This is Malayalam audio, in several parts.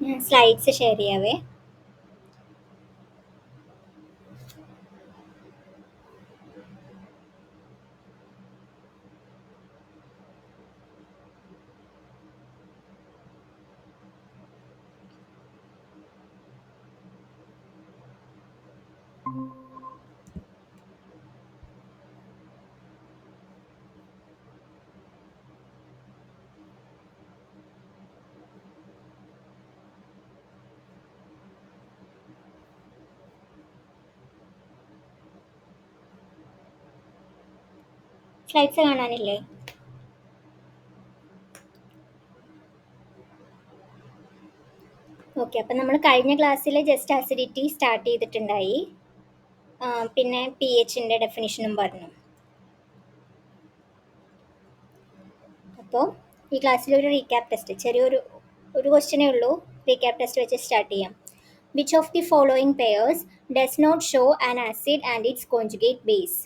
ഞാൻ സ്ലൈഡ്സ് ഷെയർ ചെയ്യാവേ. സ്ലൈഡ്സ് കാണാനില്ലേ? ഓക്കെ, അപ്പം നമ്മൾ കഴിഞ്ഞ ക്ലാസ്സിൽ ജസ്റ്റ് അസിഡിറ്റി സ്റ്റാർട്ട് ചെയ്തിട്ടുണ്ടായി. പിന്നെ പി എച്ചിൻ്റെ ഡെഫിനിഷനും പറഞ്ഞു. അപ്പോൾ ഈ ക്ലാസ്സിൽ ഒരു റീക്യാപ്പ് ടെസ്റ്റ്, ചെറിയൊരു ക്വസ്റ്റ്യനേ ഉള്ളൂ. റീക്യാപ്പ് ടെസ്റ്റ് വെച്ച് സ്റ്റാർട്ട് ചെയ്യാം. Which of the following pairs does not show an acid and its conjugate base?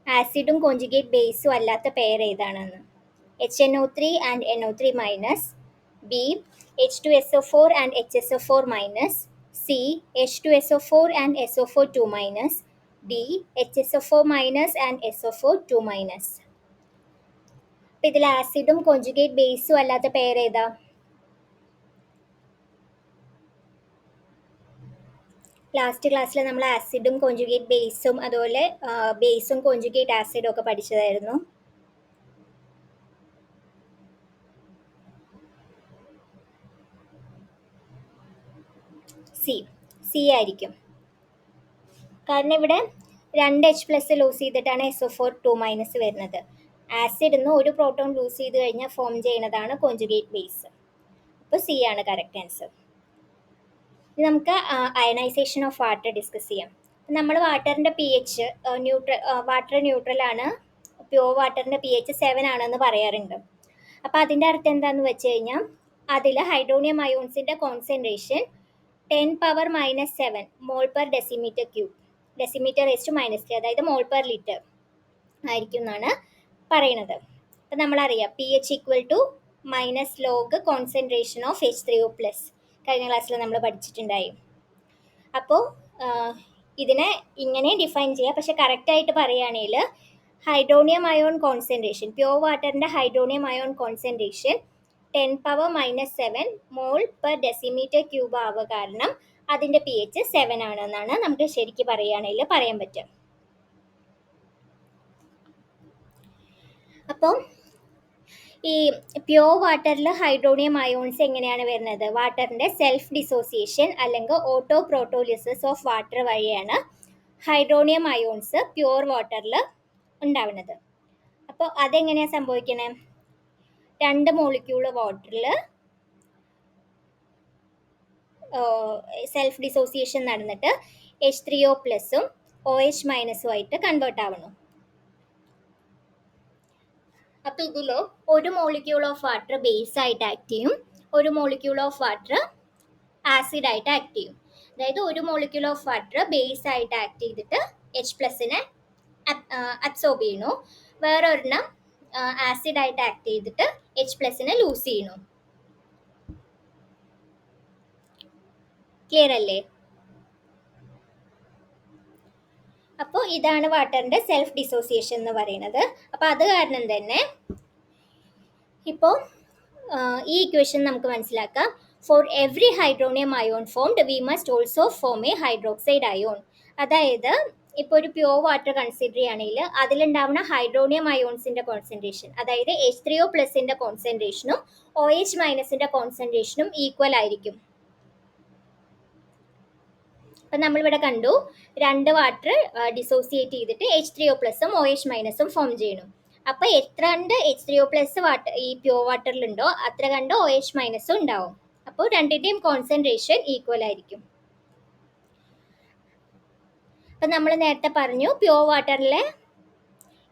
ആസിഡും കോൺജുഗേറ്റ് ബേസും അല്ലാത്ത പെയർ ഏതാണെന്ന്. HNO3 and NO3 minus, B H2SO4 and HSO4 minus, C H2SO4 and SO4 2 minus, D HSO4 minus and SO4 2 minus. അപ്പം ഇതിൽ ആസിഡും കോൺജുഗേറ്റ് ബേസും അല്ലാത്ത പെയർ ഏതാ? ലാസ്റ്റ് ക്ലാസ്സിൽ നമ്മൾ ആസിഡും കോൺജുഗേറ്റ് ബേസും അതുപോലെ ബേസും കോൺജുഗേറ്റ് ആസിഡും ഒക്കെ പഠിച്ചതായിരുന്നു. സി ആയിരിക്കും. കാരണം ഇവിടെ 2H+ ലൂസ് ചെയ്തിട്ടാണ് SO4 2 മൈനസ് വരുന്നത്. ആസിഡിൽ നിന്ന് ഒരു പ്രോട്ടോൺ ലൂസ് ചെയ്ത് കഴിഞ്ഞാൽ ഫോം ചെയ്യുന്നതാണ് കോൺജുഗേറ്റ് ബേസ്. അപ്പോൾ സി ആണ് കറക്റ്റ് ആൻസർ. ഇനി നമുക്ക് അയണൈസേഷൻ ഓഫ് വാട്ടർ ഡിസ്കസ് ചെയ്യാം. നമ്മൾ വാട്ടറിൻ്റെ pH വാട്ടർ ന്യൂട്രൽ ആണ്, പ്യുവർ വാട്ടറിൻ്റെ pH 7 ആണെന്ന് പറയാറുണ്ട്. അപ്പോൾ അതിൻ്റെ അർത്ഥം എന്താണെന്ന് വെച്ച് കഴിഞ്ഞാൽ അതിൽ ഹൈഡ്രോണിയം അയോൺസിൻ്റെ concentration 10⁻⁻7 mole per decimetre cube, decimetre raised -3, അതായത് മോൾ പെർ ലിറ്റർ ആയിരിക്കും എന്നാണ് പറയുന്നത്. അപ്പം നമ്മളറിയാം pH = log concentration of H3O+. കഴിഞ്ഞ ക്ലാസ്സിൽ നമ്മൾ പഠിച്ചിട്ടുണ്ടായി. അപ്പോൾ ഇതിനെ ഇങ്ങനെ ഡിഫൈൻ ചെയ്യാം. പക്ഷെ കറക്റ്റായിട്ട് പറയുകയാണെങ്കിൽ ഹൈഡ്രോണിയം അയോൺ കോൺസെൻട്രേഷൻ, പ്യുവർ വാട്ടറിൻ്റെ hydronium ion concentration 10⁻⁻7 mole per decimetre cube ആവുക കാരണം അതിൻ്റെ pH 7 ആണെന്നാണ് നമുക്ക് ശരിക്കും പറയുകയാണെങ്കിൽ പറയാൻ പറ്റുക. അപ്പം ഈ പ്യുവർ വാട്ടറിൽ ഹൈഡ്രോണിയം അയോൺസ് എങ്ങനെയാണ് വരുന്നത്? വാട്ടറിൻ്റെ സെൽഫ് ഡിസോസിയേഷൻ അല്ലെങ്കിൽ ഓട്ടോ പ്രോട്ടോലിസിസ് ഓഫ് വാട്ടർ വഴിയാണ് ഹൈഡ്രോണിയം അയോൺസ് പ്യുവർ വാട്ടറിൽ ഉണ്ടാവുന്നത്. അപ്പോൾ അതെങ്ങനെയാണ് സംഭവിക്കണേ? 2 മോളിക്യൂള് വാട്ടറിൽ സെൽഫ് ഡിസോസിയേഷൻ നടന്നിട്ട് H3O+ഉം OH- ആയിട്ട് കൺവേർട്ട് ആവണം. അപ്പോൾ ഇതിൽ ഒരു മോളിക്യൂൾ ഓഫ് വാട്ടർ ബേസ് ആയിട്ട് ആക്ട് ചെയ്യും, ഒരു മോളിക്യൂൾ ഓഫ് വാട്ടർ ആസിഡ് ആയിട്ട് ആക്ട് ചെയ്യും. അതായത് ഒരു മോളിക്യൂൾ ഓഫ് വാട്ടർ ബേസ് ആയിട്ട് ആക്ട് ചെയ്തിട്ട് H+നെ അബ്സോർബ് ചെയ്യണു, വേറൊരെണ്ണം ആസിഡ് ആയിട്ട് ആക്ട് ചെയ്തിട്ട് H+നെ ലൂസ് ചെയ്യണു. ക്ലിയർ അല്ലേ? അപ്പോൾ ഇതാണ് വാട്ടറിൻ്റെ സെൽഫ് ഡിസോസിയേഷൻ എന്ന് പറയുന്നത്. അപ്പോൾ അത് കാരണം തന്നെ ഇപ്പോൾ ഈ ഇക്വേഷൻ നമുക്ക് മനസ്സിലാക്കാം. For every hydronium ion formed we must also form A hydroxide ion. അതായത് ഇപ്പോൾ ഒരു പ്യുവർ വാട്ടർ കൺസിഡർ ചെയ്യുകയാണെങ്കിൽ അതിലുണ്ടാവുന്ന ഹൈഡ്രോണിയം അയോൺസിൻ്റെ കോൺസെൻട്രേഷൻ, അതായത് H3O+ൻ്റെ കോൺസെൻട്രേഷനും OH- കോൺസെൻട്രേഷനും ഈക്വൽ ആയിരിക്കും. അപ്പം നമ്മളിവിടെ കണ്ടു 2 വാട്ടർ ഡിസോസിയേറ്റ് ചെയ്തിട്ട് H3O+ഉം OH- ഫോം ചെയ്യണം. അപ്പോൾ എത്ര കണ്ട് H3O+ വാട്ടർ ഈ പ്യുവർ വാട്ടറിലുണ്ടോ അത്ര കണ്ട് OH- ഉണ്ടാവും. അപ്പോൾ രണ്ടിൻ്റെയും കോൺസെൻട്രേഷൻ ഈക്വൽ ആയിരിക്കും. അപ്പം നമ്മൾ നേരത്തെ പറഞ്ഞു പ്യുവർ വാട്ടറിലെ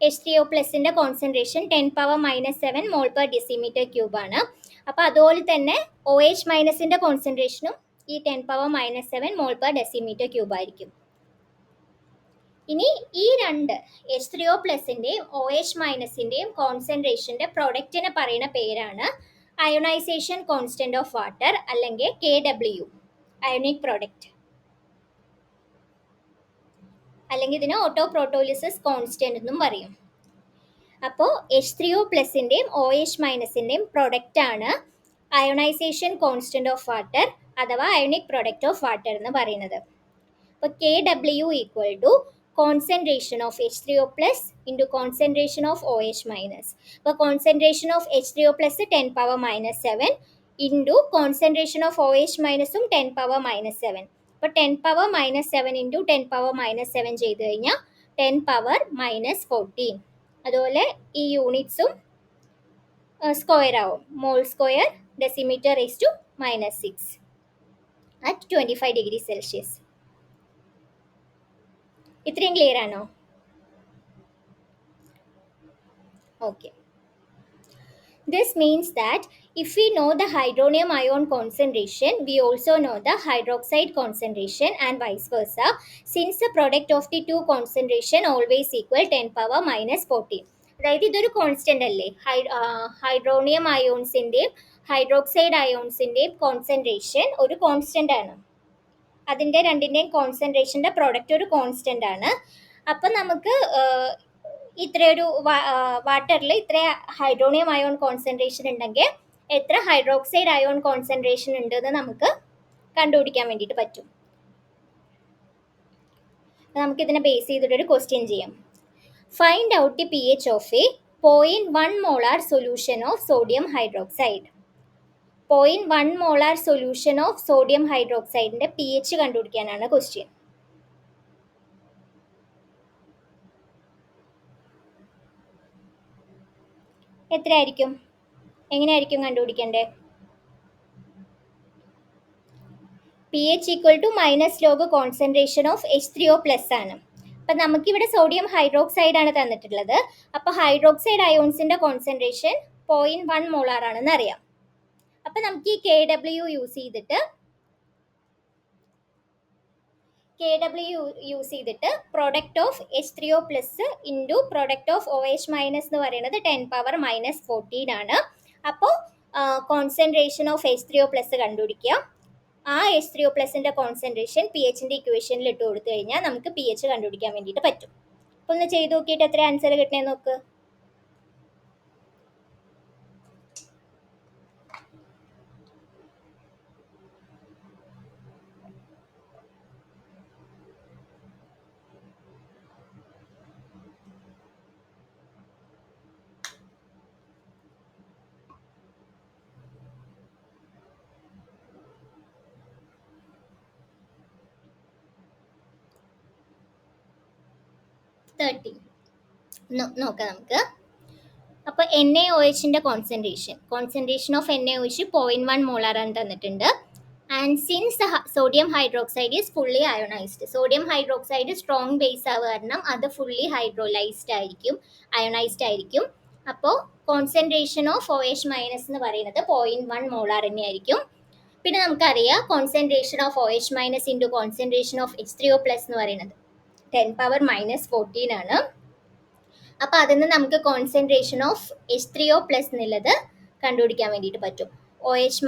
H3O+ൻ്റെ concentration 10⁻⁻7 mole per decimetre cube ആണ്. അപ്പോൾ അതുപോലെ തന്നെ OH- കോൺസെൻട്രേഷനും ഈ 10⁻⁻7 മോൾ പെർ ഡെസിമീറ്റർ ക്യൂബ് ആയിരിക്കും. ഇനി ഈ രണ്ട് H3O+ൻ്റെയും OH- കോൺസെൻട്രേഷൻ്റെ പ്രൊഡക്റ്റിനെ പറയുന്ന പേരാണ് അയോണൈസേഷൻ കോൺസ്റ്റന്റ് ഓഫ് വാട്ടർ അല്ലെങ്കിൽ KW, അയോണിക് പ്രോഡക്റ്റ്, അല്ലെങ്കിൽ ഇതിന് ഓട്ടോ പ്രോട്ടോലിസിസ് കോൺസ്റ്റന്റ് എന്നും പറയും. അപ്പോൾ H3O+ൻ്റെയും OH- പ്രൊഡക്റ്റ് ആണ് അയോണൈസേഷൻ കോൺസ്റ്റന്റ് ഓഫ് വാട്ടർ അഥവാ അയോണിക് പ്രൊഡക്റ്റ് ഓഫ് വാട്ടർ എന്ന് പറയുന്നത്. അപ്പോൾ KW equal to concentration of H3O+ into concentration of OH-. അപ്പോൾ concentration of H3O+ 10⁻⁻⁷ into concentration of OH- 10⁻⁻⁷. അപ്പോൾ 10⁻⁻⁷ ഇൻറ്റു 10⁻⁻⁷ ചെയ്ത് കഴിഞ്ഞാൽ 10⁻⁻14. അതുപോലെ ഈ യൂണിറ്റ്സും സ്ക്വയർ ആവും. Mole square decimetre raise to -6 at 25 degree Celsius. ഇത്രയും ക്ലിയർ ആണോ? Okay. This means that if we know the hydronium ion concentration, we also know the hydroxide concentration and vice versa, since the product of the two concentration always equal 10⁻⁻14. അതായത് ഇതൊരു കോൺസ്റ്റന്റ് അല്ലേ, ഹൈഡ്രോണിയം അയോൺസിൻ്റെയും ഹൈഡ്രോക്സൈഡ് അയോൺസിൻ്റെയും കോൺസെൻട്രേഷൻ ഒരു കോൺസ്റ്റന്റ് ആണ്. അതിൻ്റെ രണ്ടിൻ്റെയും കോൺസെൻട്രേഷൻ്റെ പ്രോഡക്റ്റ് ഒരു കോൺസ്റ്റന്റ് ആണ്. അപ്പം നമുക്ക് ഇത്രയൊരു വാട്ടറിൽ ഇത്ര ഹൈഡ്രോണിയം അയോൺ കോൺസെൻട്രേഷൻ ഉണ്ടെങ്കിൽ എത്ര ഹൈഡ്രോക്സൈഡ് അയോൺ കോൺസെൻട്രേഷൻ ഉണ്ടെന്ന് നമുക്ക് കണ്ടുപിടിക്കാൻ വേണ്ടിയിട്ട് പറ്റും. നമുക്കിതിനെ ബേസ് ചെയ്തിട്ടൊരു ക്വസ്റ്റ്യൻ ചെയ്യാം. Find out the pH of a 0.1 molar solution of sodium hydroxide. 0.1 molar solution of sodium ഹൈഡ്രോക്സൈഡിൻ്റെ pH കണ്ടുപിടിക്കാനാണ് ക്വസ്റ്റ്യൻ. എത്രയായിരിക്കും? എങ്ങനെയായിരിക്കും കണ്ടുപിടിക്കേണ്ടത്? pH equal to -log concentration of H3O+ ആണ്. അപ്പം നമുക്കിവിടെ സോഡിയം ഹൈഡ്രോക്സൈഡ് ആണ് തന്നിട്ടുള്ളത്. അപ്പോൾ ഹൈഡ്രോക്സൈഡ് അയോൺസിൻ്റെ കോൺസെൻട്രേഷൻ 0.1 മോളാർ ആണെന്ന് അറിയാം. അപ്പം നമുക്ക് ഈ KW യൂസ് ചെയ്തിട്ട് product of H3O+ into product of OH- എന്ന് പറയുന്നത് 10⁻⁻14 ആണ്. അപ്പോൾ കോൺസെൻട്രേഷൻ ഓഫ് H3O+ കണ്ടുപിടിക്കുക. ആ H3O+ൻ്റെ കോൺസെൻട്രേഷൻ pHൻ്റെ ഇക്വേഷനിൽ ഇട്ട് കൊടുത്തു കഴിഞ്ഞാൽ നമുക്ക് pH കണ്ടുപിടിക്കാൻ വേണ്ടിയിട്ട് പറ്റും. അപ്പോൾ ഒന്ന് ചെയ്ത് നോക്കിയിട്ട് എത്ര ആൻസർ കിട്ടണേന്ന് നോക്ക്. നോക്കാം നമുക്ക്. അപ്പോൾ NaOHൻ്റെ കോൺസെൻട്രേഷൻ ഓഫ് NaOH 0.1 മോളാർ ആണ് തന്നിട്ടുണ്ട്. And since sodium hydroxide is fully ionised, sodium hydroxide strong base ആവുക കാരണം അത് ഫുള്ളി അയോണൈസ്ഡ് ആയിരിക്കും. അപ്പോൾ കോൺസെൻട്രേഷൻ ഓഫ് OH- എന്ന് പറയുന്നത് 0.1 മോളാർ തന്നെയായിരിക്കും. പിന്നെ നമുക്കറിയാം concentration of OH- into concentration of H3O+ എന്ന് പറയുന്നത് 10⁻⁻14 ആണ്. അപ്പോൾ അതിൽ നിന്ന് നമുക്ക് കോൺസെൻട്രേഷൻ ഓഫ് H3O+ എന്നുള്ളത് കണ്ടുപിടിക്കാൻ വേണ്ടിയിട്ട് പറ്റും. OH-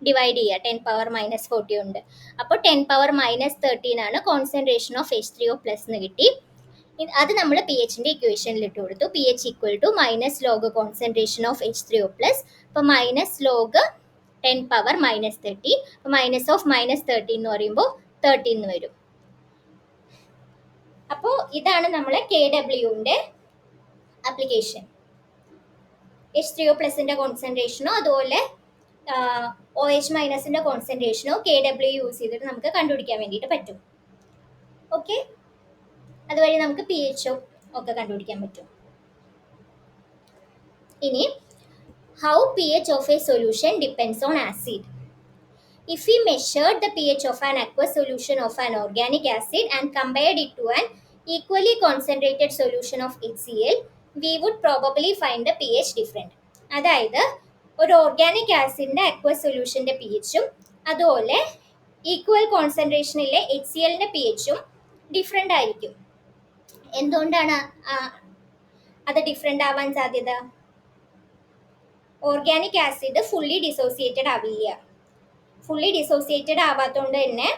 ഡിവൈഡ് ചെയ്യുക 10⁻⁻14 ഉണ്ട്. അപ്പോൾ 10⁻⁻13 ആണ് കോൺസെൻട്രേഷൻ ഓഫ് H3O+ എന്ന് കിട്ടി. അത് നമ്മൾ pHൻ്റെ ഇക്വേഷനിൽ ഇട്ട് കൊടുത്തു. pH equal to -log concentration of H3O+. അപ്പോൾ -log 10⁻⁻30. അപ്പോൾ -13 എന്ന് പറയുമ്പോൾ 13 എന്ന് വരും. അപ്പോൾ ഇതാണ് നമ്മളെ KWൻ്റെ ആപ്ലിക്കേഷൻ. H3O+ൻ്റെ കോൺസെൻട്രേഷനോ അതുപോലെ OH- കോൺസെൻട്രേഷനോ KW യൂസ് ചെയ്തിട്ട് നമുക്ക് കണ്ടുപിടിക്കാൻ വേണ്ടിയിട്ട് പറ്റും. ഓക്കെ, അതുവഴി നമുക്ക് pH ഒക്കെ കണ്ടുപിടിക്കാൻ പറ്റും. ഇനി how pH of a solution depends on acid. If we measured the pH of an aqueous solution of an organic acid and compared it to an equally concentrated solution of HCl, we would probably find the pH different. അതായത് ഒരു ഓർഗാനിക് ആസിഡിൻ്റെ അക്വസ് സൊല്യൂഷൻ്റെ pHഉം അതുപോലെ ഈക്വൽ കോൺസെൻട്രേഷനിലെ HClൻ്റെ pHഉം ഡിഫറെൻ്റ് ആയിരിക്കും. എന്തുകൊണ്ടാണ് അത് ഡിഫറെൻ്റ് ആവാൻ സാധ്യത? ഓർഗാനിക് ആസിഡ് ഫുള്ളി ഡിസോസിയേറ്റഡ് ആവില്ല. ഫുള്ളി ഡിസോസിയേറ്റഡ് ആവാത്തതുകൊണ്ട് തന്നെ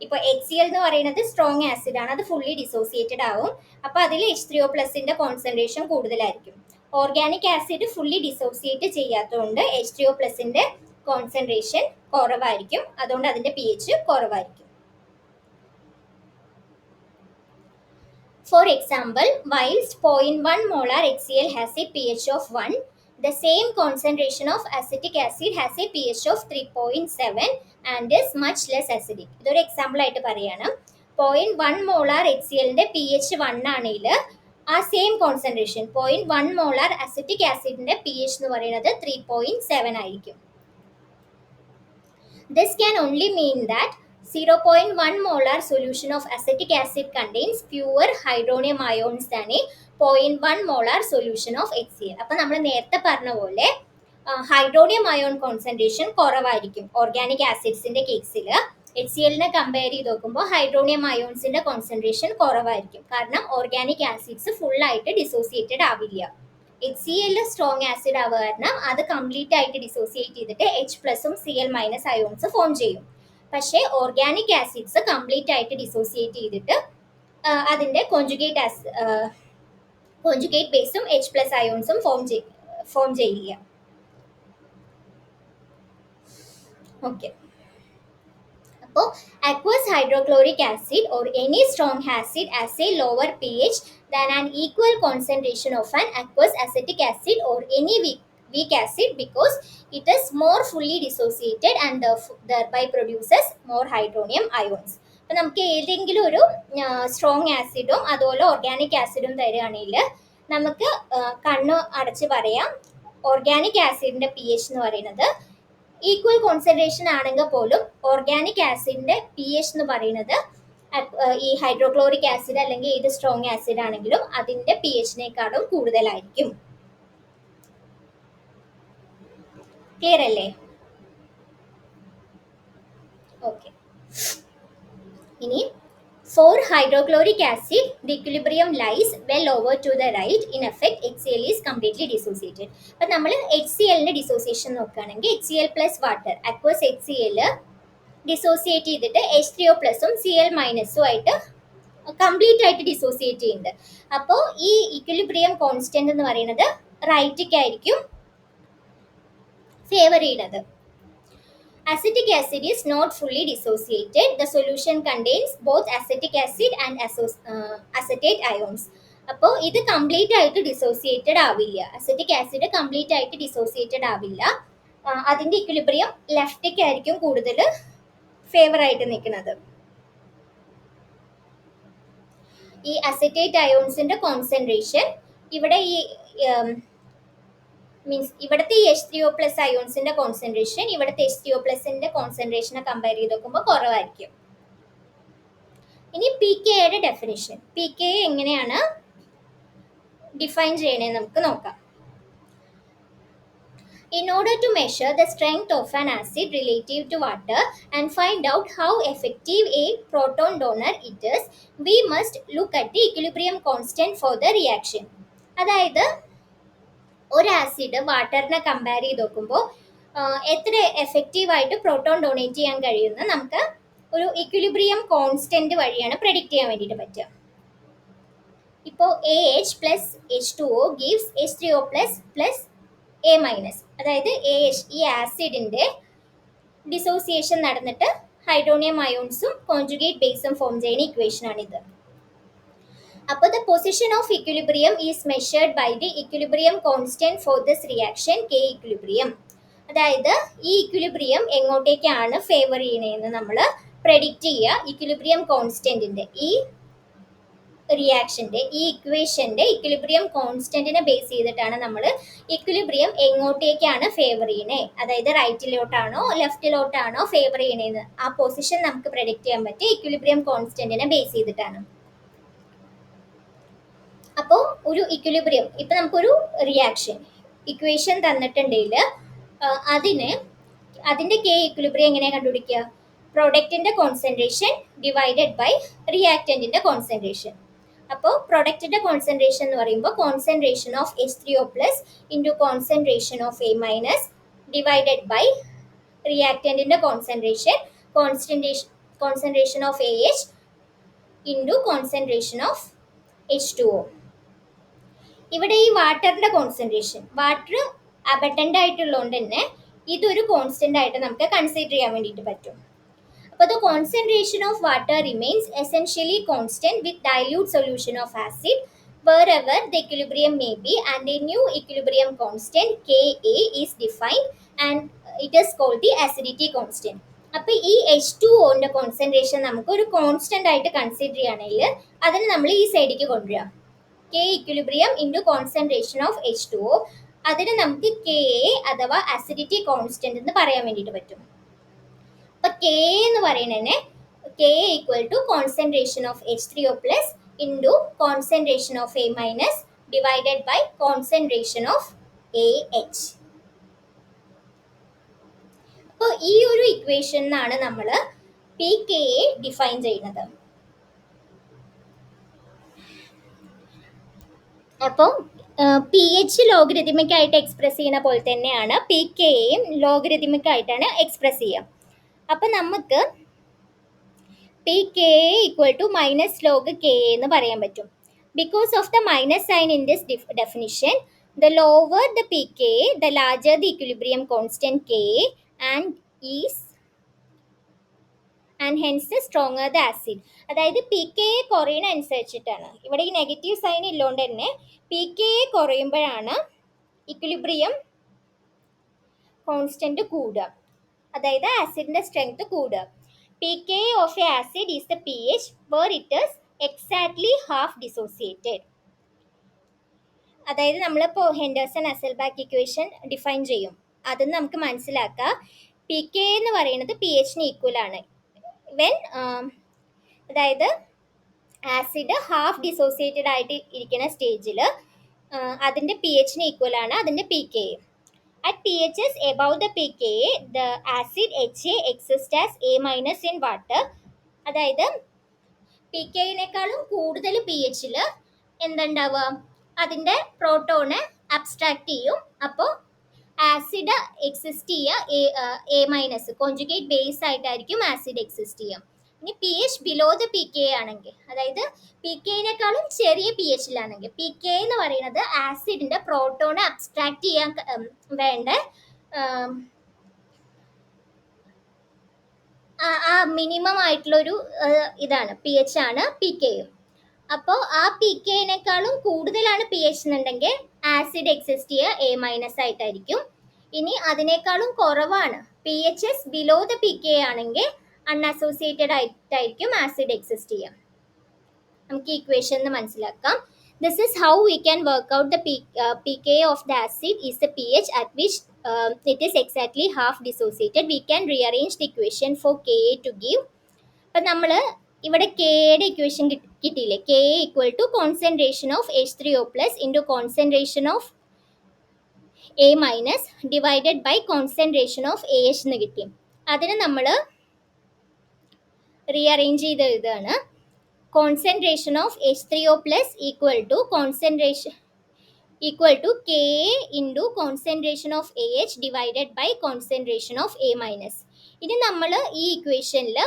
ഇപ്പോൾ HCl എന്ന് പറയുന്നത് സ്ട്രോങ് ആസിഡ് ആണ്, അത് ഫുള്ളി ഡിസോസിയേറ്റഡ് ആവും. അപ്പോൾ അതിൽ H3O+ന്റെ കോൺസെൻട്രേഷൻ കൂടുതലായിരിക്കും. ഓർഗാനിക് ആസിഡ് ഫുള്ളി ഡിസോസിയേറ്റ് ചെയ്യാത്തതുകൊണ്ട് H3O+ന്റെ കോൺസെൻട്രേഷൻ കുറവായിരിക്കും, അതുകൊണ്ട് അതിന്റെ pH കുറവായിരിക്കും. For example, whilst 0.1 molar HCl has a pH of 1, the same concentration of acetic acid has a pH of 3.7 and is much less acidic. ഇതൊരു എക്സാമ്പിൾ ആയിട്ട് പറയാണ്. 0.1 മോളാർ HClന്റെ pH 1 ആണെങ്കിൽ ആ സെയിം കോൺസെൻട്രേഷൻ 0.1 മോളാർ അസിറ്റിക് ആസിഡിന്റെ pH എന്ന് പറയുന്നത് 3.7 ആയിരിക്കും. This can only mean that 0.1 molar solution of acetic acid contains fewer hydronium ions than a 0.1 molar solution of HCl. അപ്പോൾ നമ്മൾ നേരത്തെ പറഞ്ഞ പോലെ ഹൈഡ്രോണിയം അയോൺ കോൺസെൻട്രേഷൻ കുറവായിരിക്കും ഓർഗാനിക് ആസിഡ്സിന്റെ കേസിൽ. HClനെ കമ്പയർ ചെയ്ത് നോക്കുമ്പോൾ ഹൈഡ്രോണിയം അയോൺസിന്റെ കോൺസെൻട്രേഷൻ കുറവായിരിക്കും, കാരണം ഓർഗാനിക് ആസിഡ്സ് ഫുൾ ആയിട്ട് ഡിസോസിയേറ്റഡ് ആവില്ല. HCl സ്ട്രോങ് ആസിഡ് ആവുക കാരണം അത് കംപ്ലീറ്റ് ആയിട്ട് ഡിസോസിയേറ്റ് ചെയ്തിട്ട് H+ഉം Cl- അയോൺസ് ഫോം ചെയ്യും. പക്ഷേ ഓർഗാനിക് ആസിഡ്സ് കംപ്ലീറ്റ് ആയിട്ട് ഡിസോസിയേറ്റ് ചെയ്തിട്ട് അതിന്റെ കോഞ്ചുഗേറ്റ് ബേസും H+ അയോൺസും ഫോം ചെയ്യില്ല. ഓക്കെ, അപ്പോൾ aqueous hydrochloric acid or any strong acid has a lower pH than an equal concentration of an aqueous acetic acid or any weak acid because it is more fully dissociated and thereby produces more hydronium ions. അപ്പോൾ നമുക്ക് ഏതെങ്കിലും ഒരു സ്ട്രോങ് ആസിഡും അതുപോലെ ഓർഗാനിക് ആസിഡും തരികയാണെങ്കിൽ നമുക്ക് കണ്ണ് അടച്ച് പറയാം, ഓർഗാനിക് ആസിഡിന്റെ pH എന്ന് പറയുന്നത് ഈക്വൽ കോൺസെൻട്രേഷൻ ആണെങ്കിൽ പോലും ഓർഗാനിക് ആസിഡിന്റെ pH എന്ന് പറയുന്നത് ഈ ഹൈഡ്രോക്ലോറിക് ആസിഡ് അല്ലെങ്കിൽ ഏത് സ്ട്രോങ് ആസിഡ് ആണെങ്കിലും അതിന്റെ pHനേക്കാളും കൂടുതലായിരിക്കും. ക്ലിയർ അല്ലേ? ഓക്കെ, ഇനി for hydrochloric acid the equilibrium lies well over to the right. In effect HCl is completely dissociated. അപ്പോൾ നമ്മൾ HClന്റെ ഡിസോസിയേഷൻ നോക്കുകയാണെങ്കിൽ HCl plus water aqueous HCl dissociate ചെയ്തിട്ട് H3O+ഉം Cl- ആയിട്ട് കംപ്ലീറ്റ് ആയിട്ട് ഡിസോസിയേറ്റ് ചെയ്യുന്നുണ്ട്. അപ്പോൾ ഈ ഇക്വിലിബ്രിയം കോൺസ്റ്റന്റ് എന്ന് പറയുന്നത് റൈറ്റിക്കായിരിക്കും ഫേവർ ചെയ്യുന്നത്. Acetic acid is not fully dissociated. The solution contains both acetic acid and acetate ions. അപ്പോൾ ഇത് കംപ്ലീറ്റ് ആയിട്ട് ഡിസോസിയേറ്റഡ് ആവില്ല, അസറ്റിക് ആസിഡ് കംപ്ലീറ്റ് ആയിട്ട് ഡിസോസിയേറ്റഡ് ആവില്ല. അതിന്റെ ഇക്വിലിബ്രിയം ലെഫ്റ്റിക്ക് ആയിരിക്കും കൂടുതൽ ഫേവർ ആയിട്ട് നിൽക്കുന്നത്. ഈ അസറ്റേറ്റ് അയോൺസിന്റെ കോൺസെൻട്രേഷൻ ഇവിടെ ഈ മീൻസ് ഇവിടുത്തെ ഈ H3O+ അയോൺസിന്റെ കോൺസെൻട്രേഷൻ ഇവിടുത്തെ H3O+ന്റെ കോൺസെൻട്രേഷനെ കമ്പയർ ചെയ്ത് നോക്കുമ്പോൾ കുറവായിരിക്കും. ഇനി pKയുടെ ഡെഫിനിഷൻ, pK എങ്ങനെയാണ് ഡിഫൈൻ ചെയ്യണേ നമുക്ക് നോക്കാം. In order to measure the strength of an acid relative to water and find out how effective a proton donor it is, we must look at the equilibrium constant for the reaction. അതായത് ഒരു ആസിഡ് വാട്ടറിനെ കമ്പയർ ചെയ്ത് നോക്കുമ്പോൾ എത്ര എഫക്റ്റീവായിട്ട് പ്രോട്ടോൺ ഡൊണേറ്റ് ചെയ്യാൻ കഴിയുമെന്ന് നമുക്ക് ഒരു ഇക്വിലിബ്രിയം കോൺസ്റ്റന്റ് വഴിയാണ് പ്രെഡിക്റ്റ് ചെയ്യാൻ വേണ്ടിയിട്ട് പറ്റുക. ഇപ്പോൾ AH + H2O gives H3O + A-, അതായത് AH ഈ ആസിഡിന്റെ ഡിസോസിയേഷൻ നടന്നിട്ട് ഹൈഡ്രോണിയം അയോൺസും കോൺജുഗേറ്റ് ബേസും ഫോം ചെയ്യുന്ന ഇക്വേഷൻ ആണിത്. അപ്പോൾ the position of equilibrium is measured by the equilibrium constant for this reaction K equilibrium. അതായത് ഈ ഇക്വിലിബ്രിയം എങ്ങോട്ടേക്കാണ് ഫേവർ ചെയ്യണതെന്ന് നമ്മൾ പ്രെഡിക്റ്റ് ചെയ്യുക ഇക്വിലിബ്രിയം കോൺസ്റ്റന്റിന്റെ ഈ റിയാക്ഷന്റെ ഈ ഇക്വേഷന്റെ ഇക്വിലിബ്രിയം കോൺസ്റ്റന്റിനെ ബേസ് ചെയ്തിട്ടാണ് നമ്മൾ ഇക്വിലിബ്രിയം എങ്ങോട്ടേക്കാണ് ഫേവർ ചെയ്യണേ, അതായത് റൈറ്റിലോട്ടാണോ ലെഫ്റ്റിലോട്ടാണോ ഫേവർ ചെയ്യണേന്ന് ആ പൊസിഷൻ നമുക്ക് പ്രെഡിക്റ്റ് ചെയ്യാൻ പറ്റിയ ഇക്വിലിബ്രിയം കോൺസ്റ്റന്റിനെ ബേസ് ചെയ്തിട്ടാണ്. അപ്പോൾ ഒരു ഇക്വിലിബ്രിയം ഇപ്പം നമുക്കൊരു റിയാക്ഷൻ ഇക്വേഷൻ തന്നിട്ടുണ്ടെങ്കിൽ അതിൻ്റെ K ഇക്വിലിബ്രിയം എങ്ങനെയാണ് കണ്ടുപിടിക്കുക? പ്രൊഡക്റ്റിന്റെ കോൺസെൻട്രേഷൻ ഡിവൈഡഡ് ബൈ റിയാക്റ്റന്റിന്റെ കോൺസെൻട്രേഷൻ. അപ്പോൾ പ്രൊഡക്റ്റിന്റെ കോൺസെൻട്രേഷൻ എന്ന് പറയുമ്പോൾ concentration of H3O plus into concentration of A minus divided by റിയാക്റ്റന്റിന്റെ concentration of AH into concentration of H2O. ഇവിടെ ഈ വാട്ടറിന്റെ കോൺസെൻട്രേഷൻ, വാട്ടർ അബണ്ടന്റ് ആയിട്ടുള്ളതുകൊണ്ട് തന്നെ ഇതൊരു കോൺസ്റ്റന്റ് ആയിട്ട് നമുക്ക് കൺസിഡർ ചെയ്യാൻ വേണ്ടിയിട്ട് പറ്റും. അപ്പോൾ the concentration of water remains essentially constant with dilute solution of acid wherever the equilibrium may be, and a new equilibrium constant Ka is defined and it is called the acidity constant. അപ്പോൾ ഈ H2Oന്റെ കോൺസെൻട്രേഷൻ നമുക്ക് ഒരു കോൺസ്റ്റന്റ് ആയിട്ട് കൺസിഡർ ചെയ്യുകയാണെങ്കിൽ അതിന് നമ്മൾ ഈ സൈഡിലേക്ക് കൊണ്ടുവരിക. K equilibrium into concentration of H2O, അതിന് നമുക്ക് Ka അഥവാ acidity constant എന്ന് പറയാൻ വേണ്ടിയിട്ട് പറ്റും. അപ്പൊ K എന്ന് പറയുന്നതിനെ K equal to concentration of H3O plus into concentration of A minus divided by concentration of AH. അപ്പോൾ ഈ ഒരു ഇക്വേഷനാണ് നമ്മൾ pKa ഡിഫൈൻ ചെയ്യുന്നത്. അപ്പോൾ പി എച്ച് ലോഗരിതമിക് ആയിട്ട് എക്സ്പ്രസ് ചെയ്യുന്ന പോലെ തന്നെയാണ് pKയും ലോഗരിതമിക് ആയിട്ടാണ് എക്സ്പ്രസ് ചെയ്യുക. അപ്പം നമുക്ക് pKa equal to minus log Ka എന്ന് പറയാൻ പറ്റും. Because of the minus sign in this definition, the lower the pKa the larger the equilibrium constant Ka and hence the stronger the acid. അതായത് pKa കുറയുന്ന അനുസരിച്ചിട്ടാണ്, ഇവിടെ ഈ നെഗറ്റീവ് സൈൻ ഇല്ലോണ്ട് തന്നെ pKa കുറയുമ്പോഴാണ് ഇക്വിലിബ്രിയം കോൺസ്റ്റന്റ് കൂടുക, അതായത് ആസിഡിന്റെ സ്ട്രെങ്ത് കൂടുക. pKa of a acid is the pH where it is exactly half dissociated. അതായത് നമ്മളിപ്പോൾ ഹെൻഡേഴ്സൺ അസൽബാക്ക് ഇക്വേഷൻ ഡിഫൈൻ ചെയ്യും, അത് നമുക്ക് മനസ്സിലാക്കാം. pKa എന്ന് പറയുന്നത് pHന് ഈക്വൽ ആണ് വെൻ, അതായത് ആസിഡ് ഹാഫ് ഡിസോസിയേറ്റഡ് ആയിട്ട് ഇരിക്കുന്ന സ്റ്റേജിൽ അതിൻ്റെ pHന് ഈക്വൽ ആണ് അതിൻ്റെ pKa. At pHs above the pKa, the acid HA exists as A minus in water. അതായത് pKനേക്കാളും കൂടുതൽ pHൽ എന്തുണ്ടാവുക, അതിൻ്റെ പ്രോട്ടോണ് അബ്സ്ട്രാക്ട് ചെയ്യും. അപ്പോൾ ആസിഡ് എക്സിസ്റ്റ് ചെയ്യുക A മൈനസ് കോൺജുഗേറ്റ് ബേസ് ആയിട്ടായിരിക്കും ആസിഡ് എക്സിസ്റ്റ് ചെയ്യുക. ഇനി pH ബിലോ ദ pKa ആണെങ്കിൽ, അതായത് pKനേക്കാളും ചെറിയ pHലാണെങ്കിൽ, pKa എന്ന് പറയുന്നത് ആസിഡിന്റെ പ്രോട്ടോണെ അബ്സ്ട്രാക്ട് ചെയ്യാൻ വേണ്ട ആ മിനിമം ആയിട്ടുള്ളൊരു ഇതാണ് pH ആണ് pKa. അപ്പോൾ ആ pKനേക്കാളും കൂടുതലാണ് pH എന്നുണ്ടെങ്കിൽ ആസിഡ് എക്സിസ്റ്റ് ചെയ്യുക A മൈനസ് ആയിട്ടായിരിക്കും. ഇനി അതിനേക്കാളും കുറവാണ്, pHs ബിലോ ദ pKa ആണെങ്കിൽ അൺഅസോസിയേറ്റഡ് ആയിട്ടായിരിക്കും ആസിഡ് എക്സിസ്റ്റ് ചെയ്യുക. നമുക്ക് ഇക്വേഷൻ മനസ്സിലാക്കാം. This is how we can work out the pKa of the acid is the pH at which it is exactly half dissociated. We can rearrange the equation for Ka to give. അപ്പം നമ്മൾ ഇവിടെ കെയുടെ ഇക്വേഷൻ കിട്ടിയില്ലേ, Ka equal to concentration of H3O plus into concentration of A minus divided by concentration of AH എന്ന് കിട്ടി. അതിന് നമ്മൾ റീഅറേഞ്ച് ചെയ്ത് എഴുതുകയാണ്. Concentration of H3O plus equal to Ka into concentration of AH divided by concentration of A minus. ഇനി നമ്മൾ ഈ ഇക്വേഷനിൽ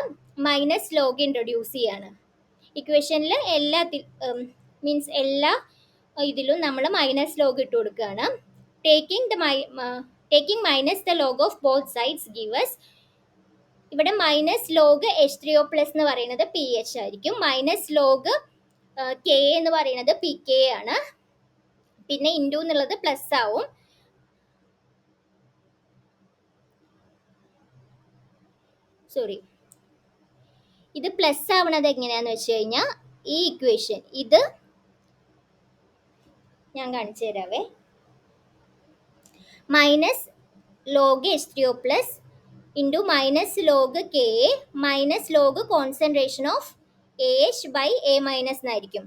മൈനസ് ലോഗ് ഇൻട്രൊഡ്യൂസ് ചെയ്യാണ്. ഇക്വേഷനിൽ എല്ലാ ഇതിലും നമ്മൾ മൈനസ് ലോഗ് ഇട്ട് കൊടുക്കുകയാണ്. Taking minus the log of both sides gives, ഇവിടെ മൈനസ് ലോഗ് H3O പ്ലസ് എന്ന് പറയുന്നത് pH ആയിരിക്കും, മൈനസ് ലോഗ് Ka എന്ന് പറയുന്നത് pKa ആണ്, പിന്നെ ഇൻറ്റു എന്നുള്ളത് പ്ലസ് ആവും. ഇത് പ്ലസ് ആവണത് എങ്ങനെയാന്ന് വെച്ച് കഴിഞ്ഞാൽ ഈ ഇക്വേഷൻ ഇത് ഞാൻ കാണിച്ചു തരാവേ. Minus log H3O plus into minus log Ka minus log concentration of AH by A minus എന്നായിരിക്കും.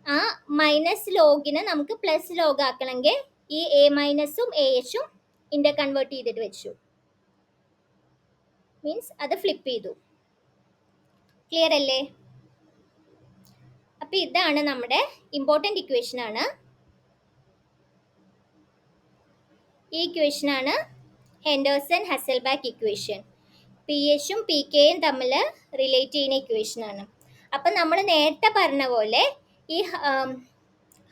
ആ മൈനസ് ലോഗിനെ നമുക്ക് പ്ലസ് ലോഗ് ആക്കണമെങ്കിൽ ഈ A മൈനസും AHും ഇൻഡർ കൺവേർട്ട് ചെയ്തിട്ട് വെച്ചു, മീൻസ് അത് ഫ്ലിപ്പ് ചെയ്തു. ക്ലിയർ അല്ലേ? അപ്പോൾ ഇതാണ് നമ്മുടെ ഇമ്പോർട്ടൻ്റ് ഇക്വേഷൻ ആണ്. ഈ ഇക്വേഷൻ ആണ് ഹെൻഡേഴ്സൺ ഹസൽബാക്ക് ഇക്വേഷൻ. പി എച്ചും പി കെയും തമ്മിൽ റിലേറ്റ് ചെയ്യുന്ന ഇക്വേഷൻ ആണ്. അപ്പം നമ്മൾ നേരത്തെ പറഞ്ഞ പോലെ ഈ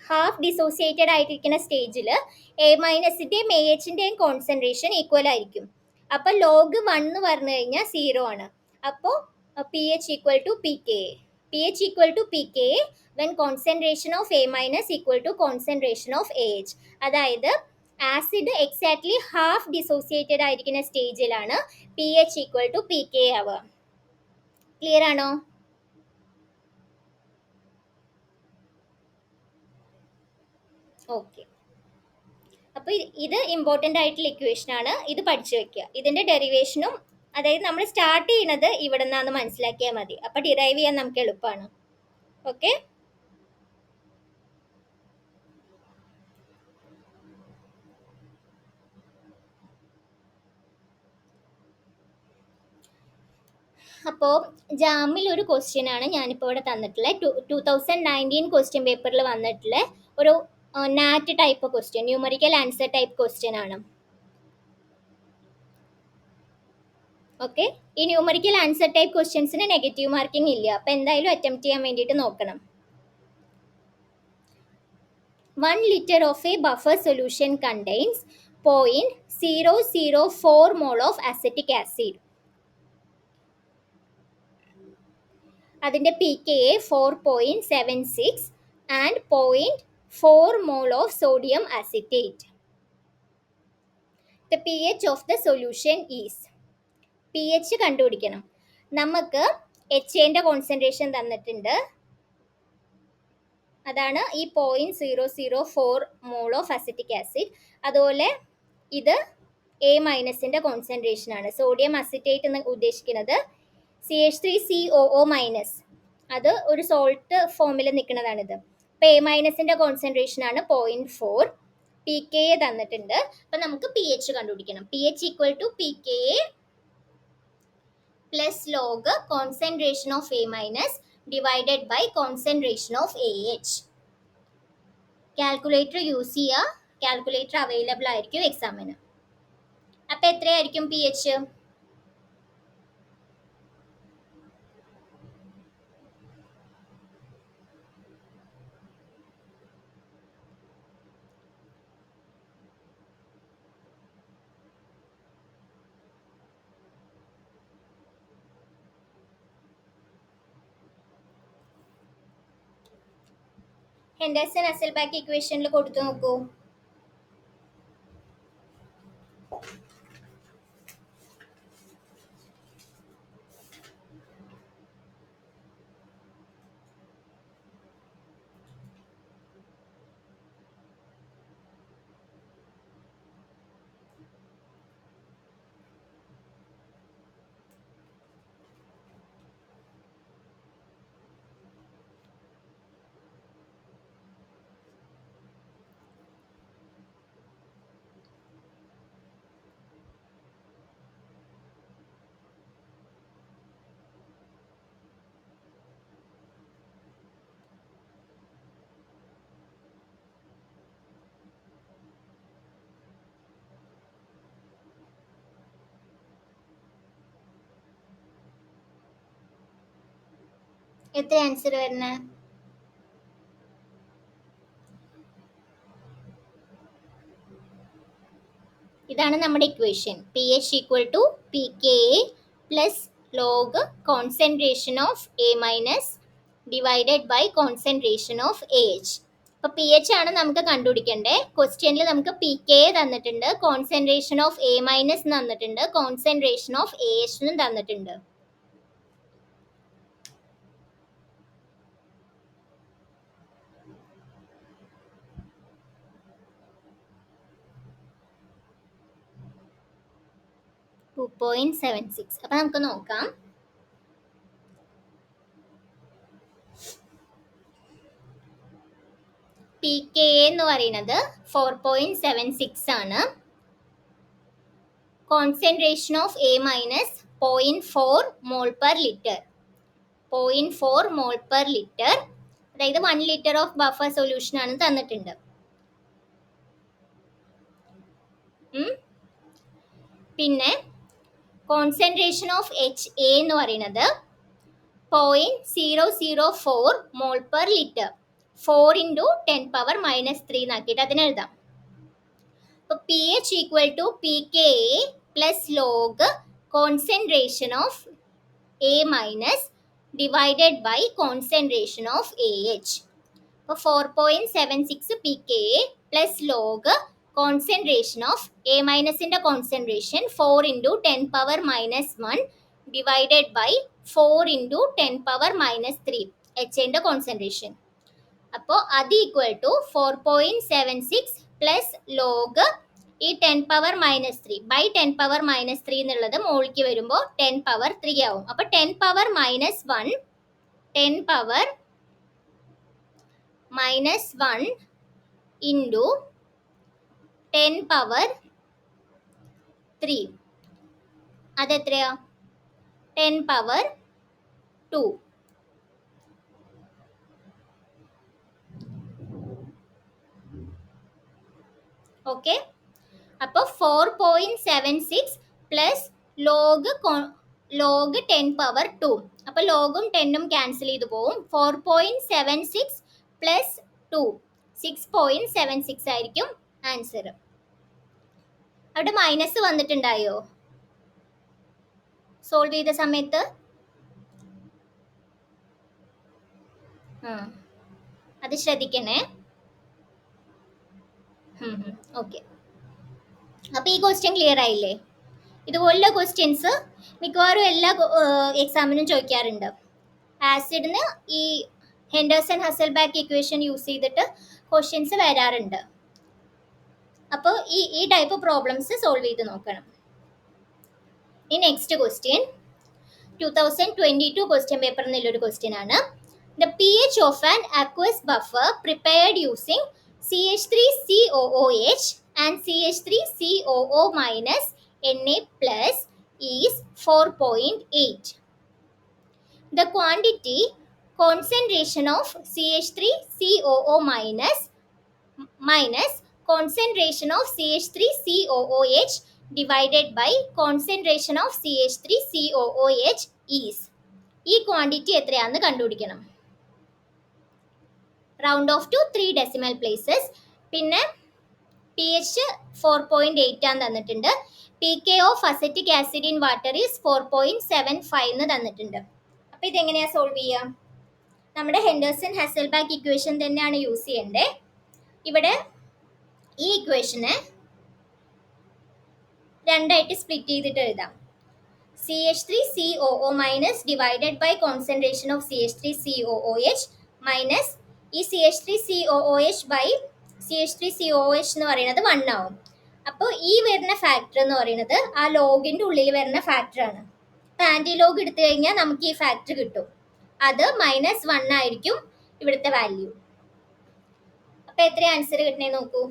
ഹാഫ് ഡിസോസിയേറ്റഡ് ആയിട്ടിരിക്കുന്ന സ്റ്റേജിൽ എ മൈനസിൻ്റെയും എ എച്ചിൻ്റെയും കോൺസെൻട്രേഷൻ ഈക്വൽ ആയിരിക്കും. അപ്പോൾ ലോഗ് 1 എന്ന് പറഞ്ഞു കഴിഞ്ഞാൽ 0 ആണ്. അപ്പോൾ P H equal to P K A. P H equal to P K A when concentration of A minus equal to concentration of A H. അതായത് ആസിഡ് എക്സാക്ട്ലി ഹാഫ് ഡിസോസിയേറ്റഡ് ആയിരിക്കുന്ന സ്റ്റേജിലാണ് P H equal to P K ആവുക. ക്ലിയർ ആണോ? ഓക്കെ. അപ്പോൾ ഇത് ഇമ്പോർട്ടൻ്റ് ആയിട്ടുള്ള ഇക്വേഷൻ ആണ്. ഇത് പഠിച്ചു വെക്കുക. ഇതിൻ്റെ ഡെറിവേഷനും, അതായത് നമ്മൾ സ്റ്റാർട്ട് ചെയ്യുന്നത് ഇവിടെ നിന്നാന്ന് മനസ്സിലാക്കിയാൽ മതി. അപ്പോൾ ഡിറൈവ് ചെയ്യാൻ നമുക്ക് എളുപ്പമാണ്. ഓക്കെ. അപ്പോൾ ജാമിൽ ഒരു ക്വസ്റ്റ്യൻ ആണ് ഞാനിപ്പോൾ ഇവിടെ തന്നിട്ടുള്ളത്. 2019 ക്വസ്റ്റ്യൻ പേപ്പറിൽ വന്നിട്ടുള്ള ഒരു NAT type question, numerical answer type question ആണ്. ഓക്കെ. ഈ ന്യൂമറിക്കൽ ആൻസർ ടൈപ്പ് ക്വസ്റ്റ്യൻസിന് നെഗറ്റീവ് മാർക്കിംഗ് ഇല്ല. അപ്പോൾ എന്തായാലും അറ്റംപ്റ്റ് ചെയ്യാൻ വേണ്ടിയിട്ട് നോക്കണം. 1 liter of a buffer solution contains 0.004 mole of acetic acid. അതിൻ്റെ P K A 4.76 and 0.4 mole of sodium acetate. The pH of the solution is. P H കണ്ടുപിടിക്കണം. നമുക്ക് എച്ചിൻ്റെ കോൺസെൻട്രേഷൻ തന്നിട്ടുണ്ട്. അതാണ് ഈ 0.004 മോൾ ഓഫ് അസിറ്റിക് ആസിഡ്. അതുപോലെ ഇത് എ മൈനസിൻ്റെ കോൺസെൻട്രേഷൻ ആണ്. സോഡിയം അസിറ്റേറ്റ് എന്ന് ഉദ്ദേശിക്കുന്നത് CH3COO മൈനസ്, അത് ഒരു സോൾട്ട് ഫോമിൽ നിൽക്കുന്നതാണിത്. അപ്പോൾ എ മൈനസിൻ്റെ കോൺസെൻട്രേഷൻ ആണ് 0.4. പി കെ എ തന്നിട്ടുണ്ട്. അപ്പം നമുക്ക് പി എച്ച് കണ്ടുപിടിക്കണം. P H equal to P K A plus log concentration of A minus divided by concentration of A H. Calculator use ചെയ്യുക. കാൽക്കുലേറ്റർ അവൈലബിൾ ആയിരിക്കും എക്സാമിന്. അപ്പം എത്രയായിരിക്കും പി എച്ച്? ഹെൻഡേഴ്സൺ ഹസൽബാക്ക് ഇക്വേഷനിൽ കൊടുത്തു നോക്കൂ. എത്ര ആൻസർ വരുന്നത്? ഇതാണ് നമ്മുടെ equation. P H equal to P K A plus log concentration of A minus divided by concentration of A H. അപ്പോൾ പി എച്ച് ആണ് നമുക്ക് കണ്ടുപിടിക്കേണ്ടത്. ക്വസ്റ്റ്യനിൽ നമുക്ക് പി കെ എ തന്നിട്ടുണ്ട്, കോൺസെൻട്രേഷൻ ഓഫ് എ മൈനസ് തന്നിട്ടുണ്ട്, കോൺസെൻട്രേഷൻ ഓഫ് എ എച്ച് തന്നിട്ടുണ്ട്. അപ്പം നമുക്ക് നോക്കാം. പി കെ എന്ന് പറയുന്നത് 4.76 ആണ്. Concentration of A minus 0.4 mall per litre. 0.4 mall per litre. അതായത് 1 ലിറ്റർ ഓഫ് ബഫർ സൊല്യൂഷൻ ആണ് തന്നിട്ടുണ്ട്. പിന്നെ കോൺസെൻട്രേഷൻ ഓഫ് എച്ച് എ എന്ന് പറയുന്നത് 0.004 മോൾ പെർ ലിറ്റർ, 4 ഇൻറ്റു 10⁻³ എന്നാക്കിയിട്ട് അതിനെഴുതാം. അപ്പോൾ P H equal to P K A plus log concentration of A minus divided by concentration of A H. അപ്പോൾ 4.76 P K A plus log concentration of A മൈനസിൻ്റെ concentration 4 into 10⁻⁻1 divided by 4 into 10⁻³ എച്ചിൻ്റെ കോൺസെൻട്രേഷൻ. അപ്പോൾ അത് ഈക്വൽ ടു 4.76 പ്ലസ് ലോഗ് ഈ 10⁻³ ബൈ 10⁻³ എന്നുള്ളത് മോളിക്ക് വരുമ്പോൾ 10⁻³ ആവും. അപ്പോൾ 10⁻⁻1 10⁻⁻1 ഇൻറ്റു 10⁻³ അതെത്രയാ? 10⁻². ഓക്കെ, അപ്പോൾ 4.76 പ്ലസ് ലോഗ് 10⁻². അപ്പോൾ ലോഗും 10ഉം ക്യാൻസൽ ചെയ്ത് പോവും. 4.76 പ്ലസ് 2 6.76 ആയിരിക്കും ആൻസർ. അവിടെ മൈനസ് വന്നിട്ടുണ്ടായോ സോൾവ് ചെയ്ത സമയത്ത്? അത് ശ്രദ്ധിക്കണേ. ഓക്കെ, അപ്പോൾ ഈ ക്വസ്റ്റ്യൻ ക്ലിയർ ആയില്ലേ? ഇതുപോലുള്ള ക്വസ്റ്റ്യൻസ് മിക്കവാറും എല്ലാ എക്സാമിനും ചോദിക്കാറുണ്ട്. ആസിഡിന് ഈ ഹെൻഡേഴ്സൺ ഹസൽബാക്ക് ഇക്വേഷൻ യൂസ് ചെയ്തിട്ട് ക്വസ്റ്റ്യൻസ് വരാറുണ്ട്. അപ്പോൾ ഈ ടൈപ്പ് പ്രോബ്ലംസ് സോൾവ് ചെയ്ത് നോക്കണം. ഈ നെക്സ്റ്റ് ക്വസ്റ്റ്യൻ 2022 ക്വസ്റ്റ്യൻ പേപ്പറിൽ നിന്നുള്ളൊരു ക്വസ്റ്റ്യൻ ആണ്. The pH of an aqueous buffer prepared using CH3COOH and CH3COO minus Na plus is 4.8. The quantity concentration of CH3COO minus concentration of CH3COOH divided by concentration of CH3COOH is. ഈ ക്വാണ്ടിറ്റി എത്രയാണെന്ന് കണ്ടുപിടിക്കണം. Round of two 3 decimal places. പിന്നെ പി എച്ച് 4.8 ആണ് തന്നിട്ടുണ്ട്. P K of acetic acid in water is 4.75 എന്ന് തന്നിട്ടുണ്ട്. അപ്പോൾ ഇതെങ്ങനെയാണ് സോൾവ് ചെയ്യുക? നമ്മുടെ ഹെൻഡേഴ്സൺ ഹസൽബാക്ക് ഇക്വേഷൻ തന്നെയാണ് യൂസ് ചെയ്യേണ്ടത്. ഇവിടെ ഈ ഇക്വേഷനെ രണ്ടായിട്ട് സ്പ്ലിറ്റ് ചെയ്തിട്ട് എഴുതാം. CH3COO minus divided by concentration of CH3COOH minus ഈ CH3COOH by CH3COOH എന്ന് പറയുന്നത് 1 ആവും. അപ്പോൾ ഈ വരുന്ന ഫാക്ടർ എന്ന് പറയുന്നത് ആ ലോഗിൻ്റെ ഉള്ളിൽ വരുന്ന ഫാക്ടറാണ്. അപ്പോൾ ആൻറ്റി ലോഗ് എടുത്തു കഴിഞ്ഞാൽ നമുക്ക് ഈ ഫാക്ടർ കിട്ടും. അത് -1 ആയിരിക്കും ഇവിടുത്തെ വാല്യൂ. അപ്പോൾ എത്ര ആൻസർ കിട്ടണേ നോക്കൂ.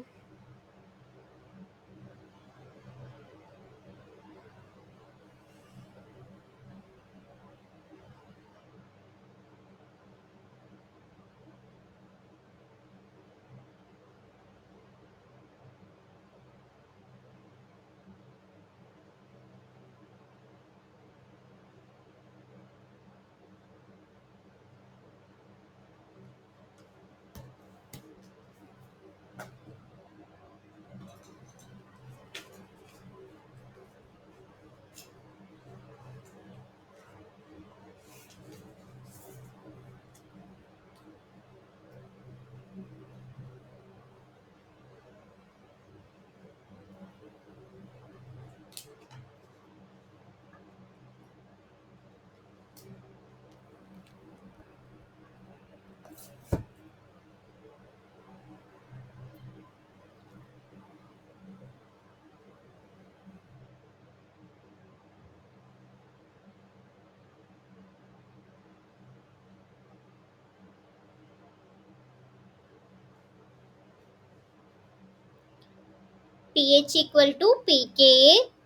pH equal to pKa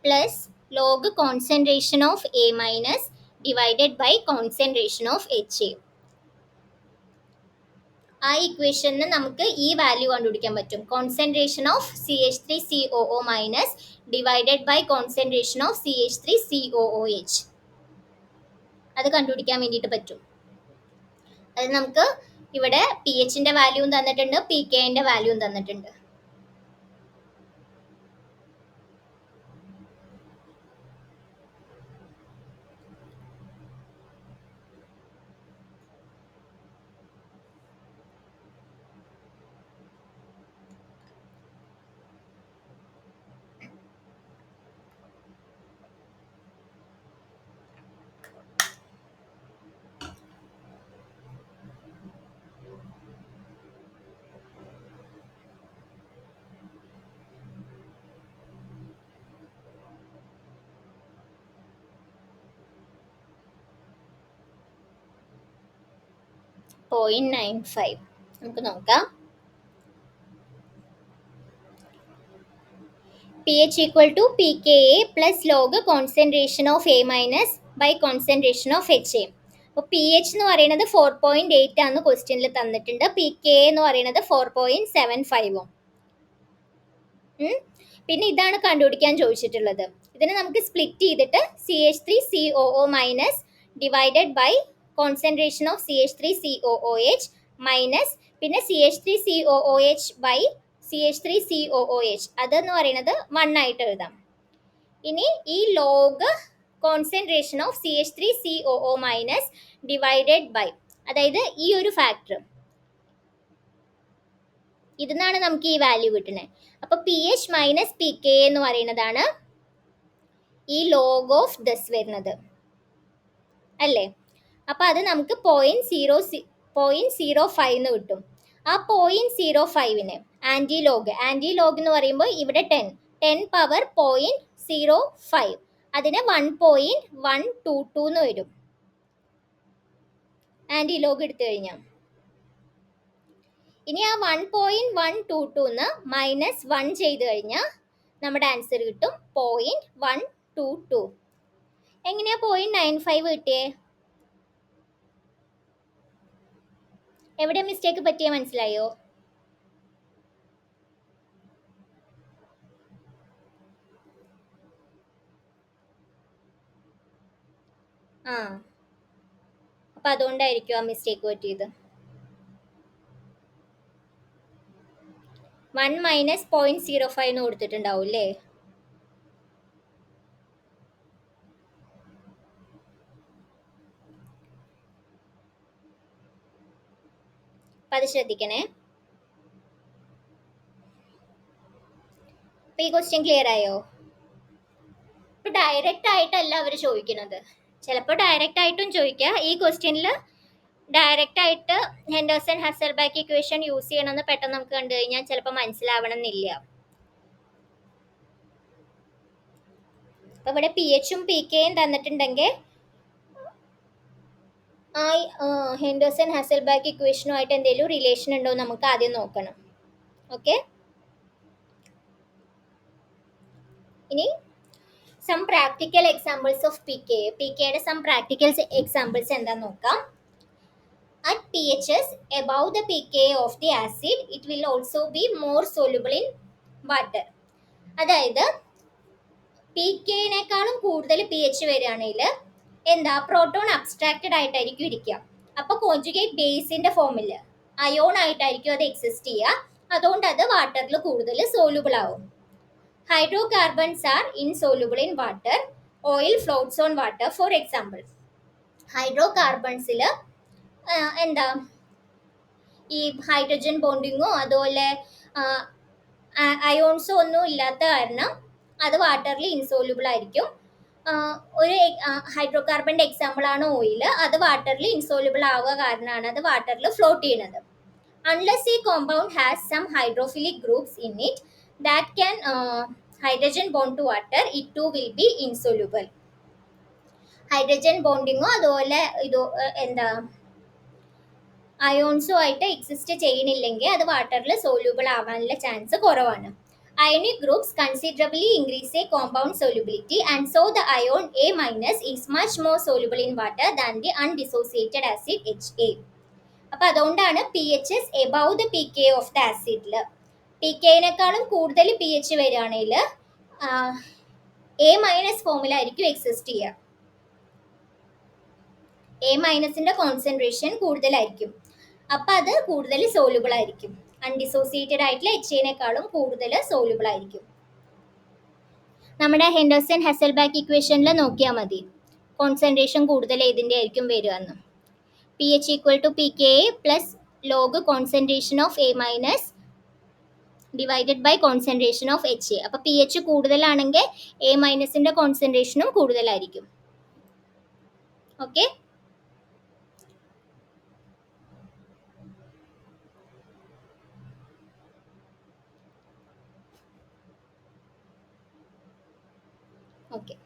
plus log concentration of A minus divided by concentration of HA. ആ ഇക്വേഷന് നമുക്ക് ഈ വാല്യൂ കണ്ടുപിടിക്കാൻ പറ്റും. Concentration of CH3COO minus divided by concentration of CH3COOH. അത് കണ്ടുപിടിക്കാൻ വേണ്ടിയിട്ട് പറ്റും. അത് നമുക്ക് ഇവിടെ പി എച്ചിന്റെ വാല്യൂവും തന്നിട്ടുണ്ട്, പി കെന്റെ വാല്യൂവും തന്നിട്ടുണ്ട്. .95 നമുക്ക് നോക്കാം. pH equal to pKa plus log concentration of A minus by concentration of HA. അപ്പോൾ പി എച്ച് എന്ന് പറയുന്നത് 4.8 ആണ് ക്വസ്റ്റ്യനിൽ തന്നിട്ടുണ്ട്. പി കെ എന്ന് പറയുന്നത് 4.75. പിന്നെ ഇതാണ് കണ്ടുപിടിക്കാൻ ചോദിച്ചിട്ടുള്ളത്. ഇതിനെ നമുക്ക് സ്പ്ലിറ്റ് ചെയ്തിട്ട് CH3COO minus divided by concentration of CH3COOH minus പിന്നെ CH3COOH ബൈ CH3COOH അതെന്ന് പറയുന്നത് 1 ആയിട്ട് എഴുതാം. ഇനി ഈ log concentration of CH3COO minus divided by, അതായത് ഈ ഒരു ഫാക്ടർ, ഇതിനാണ് നമുക്ക് ഈ വാല്യൂ കിട്ടുന്നത്. അപ്പൊ P H minus P K എന്ന് പറയുന്നതാണ് ഈ ലോഗ് ഓഫ് ദസ് വരുന്നത് അല്ലേ. അപ്പൊ അത് നമുക്ക് 0.05 എന്ന് കിട്ടും. ആ 0.05ന് ആന്റി ലോഗ് എന്ന് പറയുമ്പോൾ ഇവിടെ 10 പവർ 0.05 അതിന് 1.122 എന്ന് വരും ആന്റി ലോഗ് എടുത്തു കഴിഞ്ഞാൽ. ഇനി ആ 1.122 മൈനസ് 1 ചെയ്ത് കഴിഞ്ഞാൽ നമ്മുടെ ആൻസർ കിട്ടും 0.122. എങ്ങനെയാ 0.95 കിട്ടിയേ? എവിടെ മിസ്റ്റേക്ക് പറ്റിയ മനസ്സിലായോ? ആ അപ്പൊ അതുകൊണ്ടായിരിക്കും ആ മിസ്റ്റേക്ക് പറ്റിയത്. 1 മൈനസ് 0.05 എന്ന് കൊടുത്തിട്ടുണ്ടാവും അല്ലേ? അപ്പൊ അത് ശ്രദ്ധിക്കണേ. അപ്പൊ ഈ ക്വസ്റ്റ്യൻ ക്ലിയർ ആയോ? ഇപ്പൊ ഡയറക്റ്റ് ആയിട്ടല്ല അവർ ചോദിക്കുന്നത്, ചിലപ്പോൾ ഡയറക്റ്റ് ആയിട്ടും ചോദിക്കുക. ഈ ക്വസ്റ്റ്യനിൽ ഡയറക്റ്റ് ആയിട്ട് ഹെൻഡേഴ്സൺ ഹസൽബാക്ക് ഇക്വേഷൻ യൂസ് ചെയ്യണമെന്ന് പെട്ടെന്ന് നമുക്ക് കണ്ടു കഴിഞ്ഞാൽ ചിലപ്പോൾ മനസ്സിലാവണം എന്നില്ല. അപ്പൊ ഇവിടെ പി എച്ചും പി കെയും തന്നിട്ടുണ്ടെങ്കിൽ ആ ഹെൻഡേഴ്സൺ ഹസൽബാക്ക് ഇക്വേഷനുമായിട്ട് എന്തെങ്കിലും റിലേഷൻ ഉണ്ടോ നമുക്ക് ആദ്യം നോക്കണം. ഓക്കെ, ഇനി some practical examples of P K. P കെയുടെ സം പ്രാക്ടിക്കൽ എക്സാമ്പിൾസ് എന്താന്ന് നോക്കാം. At pHs above the pKa of the acid, it will also be more soluble in water. അതായത് പി കെനേക്കാളും കൂടുതൽ പി എച്ച് വരികയാണെങ്കിൽ എന്താ, പ്രോട്ടോൺ അബ്സ്ട്രാക്റ്റഡ് ആയിട്ടായിരിക്കും ഇരിക്കുക. അപ്പൊ കോൺജുഗേറ്റ് ബേസിന്റെ ഫോമിൽ അയോൺ ആയിട്ടായിരിക്കും അത് എക്സിസ്റ്റ് ചെയ്യുക. അതുകൊണ്ട് അത് വാട്ടറിൽ കൂടുതൽ സോലുബിൾ ആവും. Hydrocarbons are insoluble in water. Oil floats on water. For example, ഹൈഡ്രോകാർബൺസിൽ എന്താ ഈ ഹൈഡ്രജൻ ബോണ്ടിങ്ങോ അതുപോലെ അയോൺസോ ഒന്നും ഇല്ലാത്ത കാരണം അത് വാട്ടറിൽ ഇൻസോലുബിൾ ആയിരിക്കും. ഒരു ഹൈഡ്രോകാർബണിന്റെ എക്സാമ്പിൾ ആണ് ഓയിൽ. അത് വാട്ടറിൽ ഇൻസോലുബിൾ ആവുക കാരണമാണ് അത് വാട്ടറിൽ ഫ്ലോട്ട് ചെയ്യുന്നത്. അൺലെസ് ഈ compound has some hydrophilic groups in it that can hydrogen bond to water, it to will be insoluble. Hydrogen ബോണ്ടിങ്ങോ അതുപോലെ ഇത് എന്താ അയോൺസോ ആയിട്ട് എക്സിസ്റ്റ് ചെയ്യണില്ലെങ്കിൽ അത് വാട്ടറിൽ സോല്യൂബിൾ ആവാനുള്ള ചാൻസ് കുറവാണ്. Ionic groups considerably increase a compound solubility, and so the ion A- is much more soluble in water than the undissociated acid HA. അപ്പൊ അതുകൊണ്ടാണ് P H is above the P K of the ആസിഡിൽ. പി കെനേക്കാളും കൂടുതൽ പി എച്ച് വരികയാണെങ്കിൽ എ മൈനസ് ഫോമിലായിരിക്കും എക്സിസ്റ്റ് ചെയ്യുക. എ മൈനസിന്റെ കോൺസെൻട്രേഷൻ കൂടുതലായിരിക്കും. അപ്പൊ അത് കൂടുതൽ സോലുബിൾ ആയിരിക്കും. അൺഡിസോസിയേറ്റഡ് ആയിട്ടുള്ള എച്ച് കൂടുതൽ സോലുബിൾ ആയിരിക്കും. നമ്മുടെ ഹെൻഡേഴ്സൺ ഹെസൽബാക്ക് ഇക്വേഷനിൽ നോക്കിയാൽ മതി കോൺസെൻട്രേഷൻ കൂടുതൽ ഏതിൻ്റെ ആയിരിക്കും വരിക എന്ന്. P H equal to P K A plus log concentration of A minus divided by concentration of H A. അപ്പോൾ പി എച്ച് കൂടുതലാണെങ്കിൽ എ മൈനസിന്റെ കോൺസെൻട്രേഷനും കൂടുതലായിരിക്കും. Okay, okay.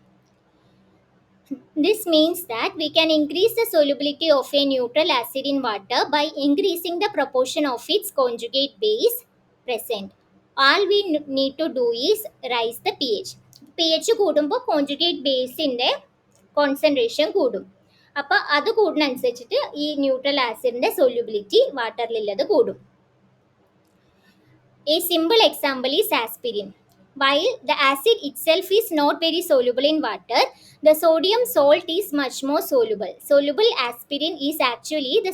This means that we can increase the solubility of a neutral acid in water by increasing the proportion of its conjugate base present. All we need to do is raise the pH. pH കൂടുമ്പോൾ കോൺജുഗേറ്റ് ബേസിന്റെ കോൺസെൻട്രേഷൻ കൂടും. അപ്പോൾ അത് കൂടുന്നതനുസരിച്ചിട്ട് ഈ ന്യൂട്രൽ ആസിഡിന്റെ സൊല്യൂബിലിറ്റി വാട്ടറിലുള്ളത് കൂടും. A simple example is aspirin. While the acid itself is not very soluble in water, the sodium salt is much more soluble. Soluble aspirin is actually the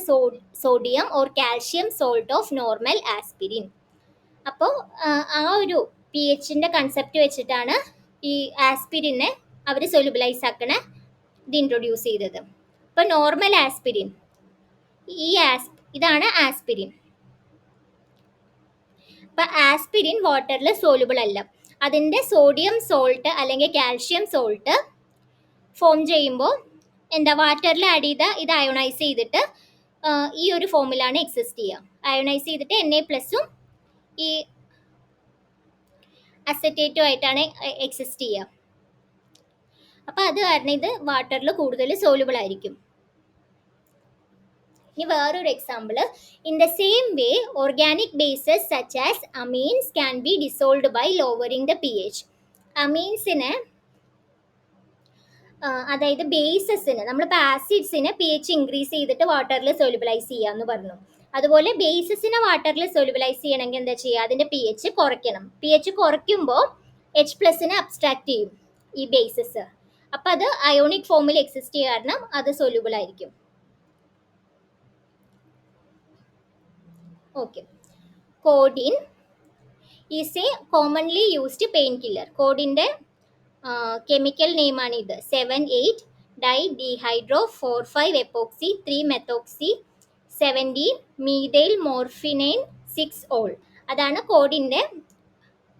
sodium or calcium salt of normal aspirin. അപ്പോൾ ആ ഒരു പി എച്ചിൻ്റെ കൺസെപ്റ്റ് വെച്ചിട്ടാണ് ഈ ആസ്പിരിനെ അവർ സൊല്യൂബിലൈസ് ആക്കണ ഇത് ഇൻട്രൊഡ്യൂസ് ചെയ്തത്. അപ്പോൾ നോർമൽ ആസ്പിരിൻ ഇതാണ് ആസ്പിരിൻ. അപ്പം ആസ്പിരിൻ വാട്ടറിൽ സോലുബിൾ അല്ല. അതിൻ്റെ സോഡിയം സോൾട്ട് അല്ലെങ്കിൽ കാൽഷ്യം സോൾട്ട് ഫോം ചെയ്യുമ്പോൾ വാട്ടറിൽ ആഡ് ചെയ്ത ഇത് അയോണൈസ് ചെയ്തിട്ട് ഈ ഒരു ഫോമിലാണ് എക്സിസ്റ്റ് ചെയ്യുക. അയോണൈസ് ചെയ്തിട്ട് Na+ഉം ഈ അസറ്റേറ്റും ആയിട്ടാണ് എക്സിസ്റ്റ് ചെയ്യുക. അപ്പം അത് കാരണം ഇത് വാട്ടറിൽ കൂടുതൽ സോലുബിൾ ആയിരിക്കും. ഇനി വേറൊരു example, in the same way organic bases such as amines can be dissolved by lowering the P H. അമീൻസിന് അതായത് ബേസസിന് നമ്മളിപ്പോൾ ആസിഡ്സിന് പി എച്ച് ഇൻക്രീസ് ചെയ്തിട്ട് വാട്ടറിൽ സോലുബിലൈസ് ചെയ്യാമെന്ന് പറഞ്ഞു. അതുപോലെ ബേസസിനെ വാട്ടറിൽ സോലുബിലൈസ് ചെയ്യണമെങ്കിൽ എന്താ ചെയ്യുക, അതിൻ്റെ പി എച്ച് കുറയ്ക്കണം. പി എച്ച് കുറയ്ക്കുമ്പോൾ H+നെ അബ്സ്ട്രാക്ട് ചെയ്യും ഈ ബേസസ്. അപ്പം അത് അയോണിക് ഫോമിൽ എക്സിസ്റ്റ് ചെയ്യുക കാരണം അത് സോലുബിൾ ആയിരിക്കും. Okay, codeine is a commonly used pain killer. കോഡിൻ്റെ കെമിക്കൽ നെയിമാണ് ഇത്. 7,8 didehydro 4,5 epoxy 3 methoxy 17 methyl morphinan 6 ol. അതാണ് കോഡിൻ്റെ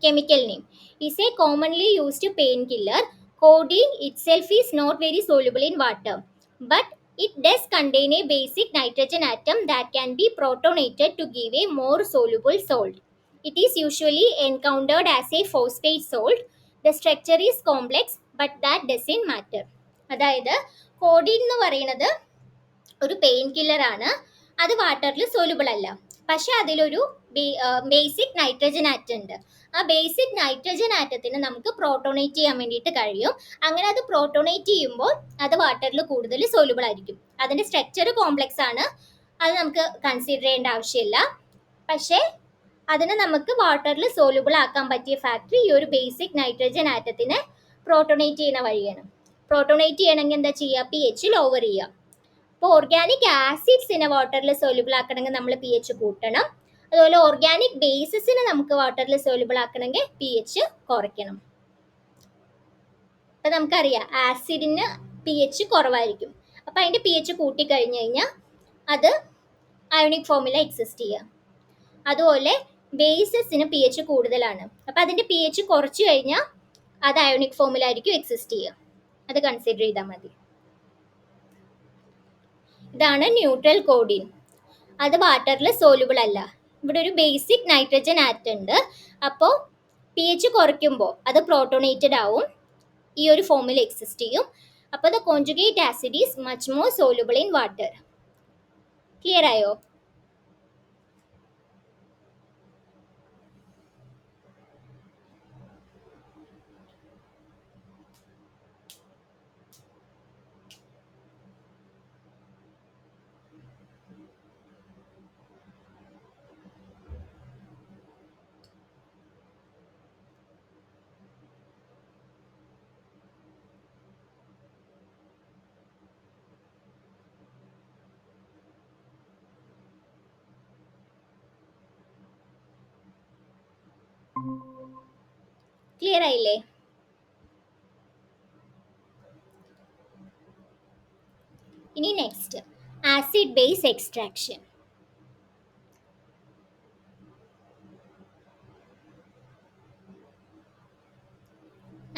chemical name. Is a commonly used pain killer. Codeine itself is not very soluble in water, but it does contain a basic nitrogen atom that can be protonated to give a more soluble salt. It is usually encountered as a phosphate salt. The structure is complex, but that doesn't matter. അതായത് കോഡിൻ എന്ന് പറയുന്നത് ഒരു പെയിൻ കില്ലർ ആണ്. അത് വാട്ടറിൽ സോലുബിൾ അല്ല, പക്ഷെ അതിലൊരു ബേസിക് നൈട്രജൻ ആറ്റം ഉണ്ട്. ആ ബേസിക് നൈട്രജൻ ആറ്റത്തിന് നമുക്ക് പ്രോട്ടോണേറ്റ് ചെയ്യാൻ വേണ്ടിയിട്ട് കഴിയും. അങ്ങനെ അത് പ്രോട്ടോണേറ്റ് ചെയ്യുമ്പോൾ അത് വാട്ടറിൽ കൂടുതൽ സോലുബിൾ ആയിരിക്കും. അതിൻ്റെ സ്ട്രക്ചർ കോംപ്ലക്സ് ആണ്, അത് നമുക്ക് കൺസിഡർ ചെയ്യേണ്ട ആവശ്യമില്ല. പക്ഷേ അതിനെ നമുക്ക് വാട്ടറിൽ സോലുബിൾ ആക്കാൻ പറ്റിയ ഫാക്ടർ ഈ ഒരു ബേസിക് നൈട്രജൻ ആറ്റത്തിനെ പ്രോട്ടോണേറ്റ് ചെയ്യുന്ന വഴിയാണ്. പ്രോട്ടോണേറ്റ് ചെയ്യണമെങ്കിൽ എന്താ ചെയ്യുക, പി എച്ച് ലോവർ ചെയ്യുക. അപ്പോൾ ഓർഗാനിക് ആസിഡ്സിനെ വാട്ടറിൽ സോലുബിൾ ആക്കണമെങ്കിൽ നമ്മൾ പി എച്ച് കൂട്ടണം. അതുപോലെ ഓർഗാനിക് ബേസസിനെ നമുക്ക് വാട്ടറിൽ സോലുബിൾ ആക്കണമെങ്കിൽ പി എച്ച് കുറയ്ക്കണം. അപ്പം നമുക്കറിയാം ആസിഡിന് പി എച്ച് കുറവായിരിക്കും. അപ്പം അതിൻ്റെ പി എച്ച് കൂട്ടിക്കഴിഞ്ഞ് കഴിഞ്ഞാൽ അത് അയോണിക് ഫോമിലാണ് എക്സിസ്റ്റ് ചെയ്യുക. അതുപോലെ ബേസസിന് പി എച്ച് കൂടുതലാണ്. അപ്പം അതിൻ്റെ പി എച്ച് കുറച്ച് കഴിഞ്ഞാൽ അത് അയോണിക് ഫോമിലായിരിക്കും എക്സിസ്റ്റ് ചെയ്യുക. അത് കൺസിഡർ ചെയ്താൽ മതി. ഇതാണ് ന്യൂട്രൽ കോഡിൻ. അത് വാട്ടറിൽ സോലുബിൾ അല്ല. ഇവിടെ ഒരു ബേസിക് നൈട്രജൻ ആറ്റം ഉണ്ട്. അപ്പോൾ പി എച്ച് കുറയ്ക്കുമ്പോൾ അത് പ്രോട്ടോണേറ്റഡ് ആവും, ഈ ഒരു ഫോമിൽ എക്സിസ്റ്റ് ചെയ്യും. അപ്പോൾ the conjugate acid is much more soluble in water. Clear ആയോ? ക്ലിയർ ആയില്ലേ? ഇനി next acid base extraction.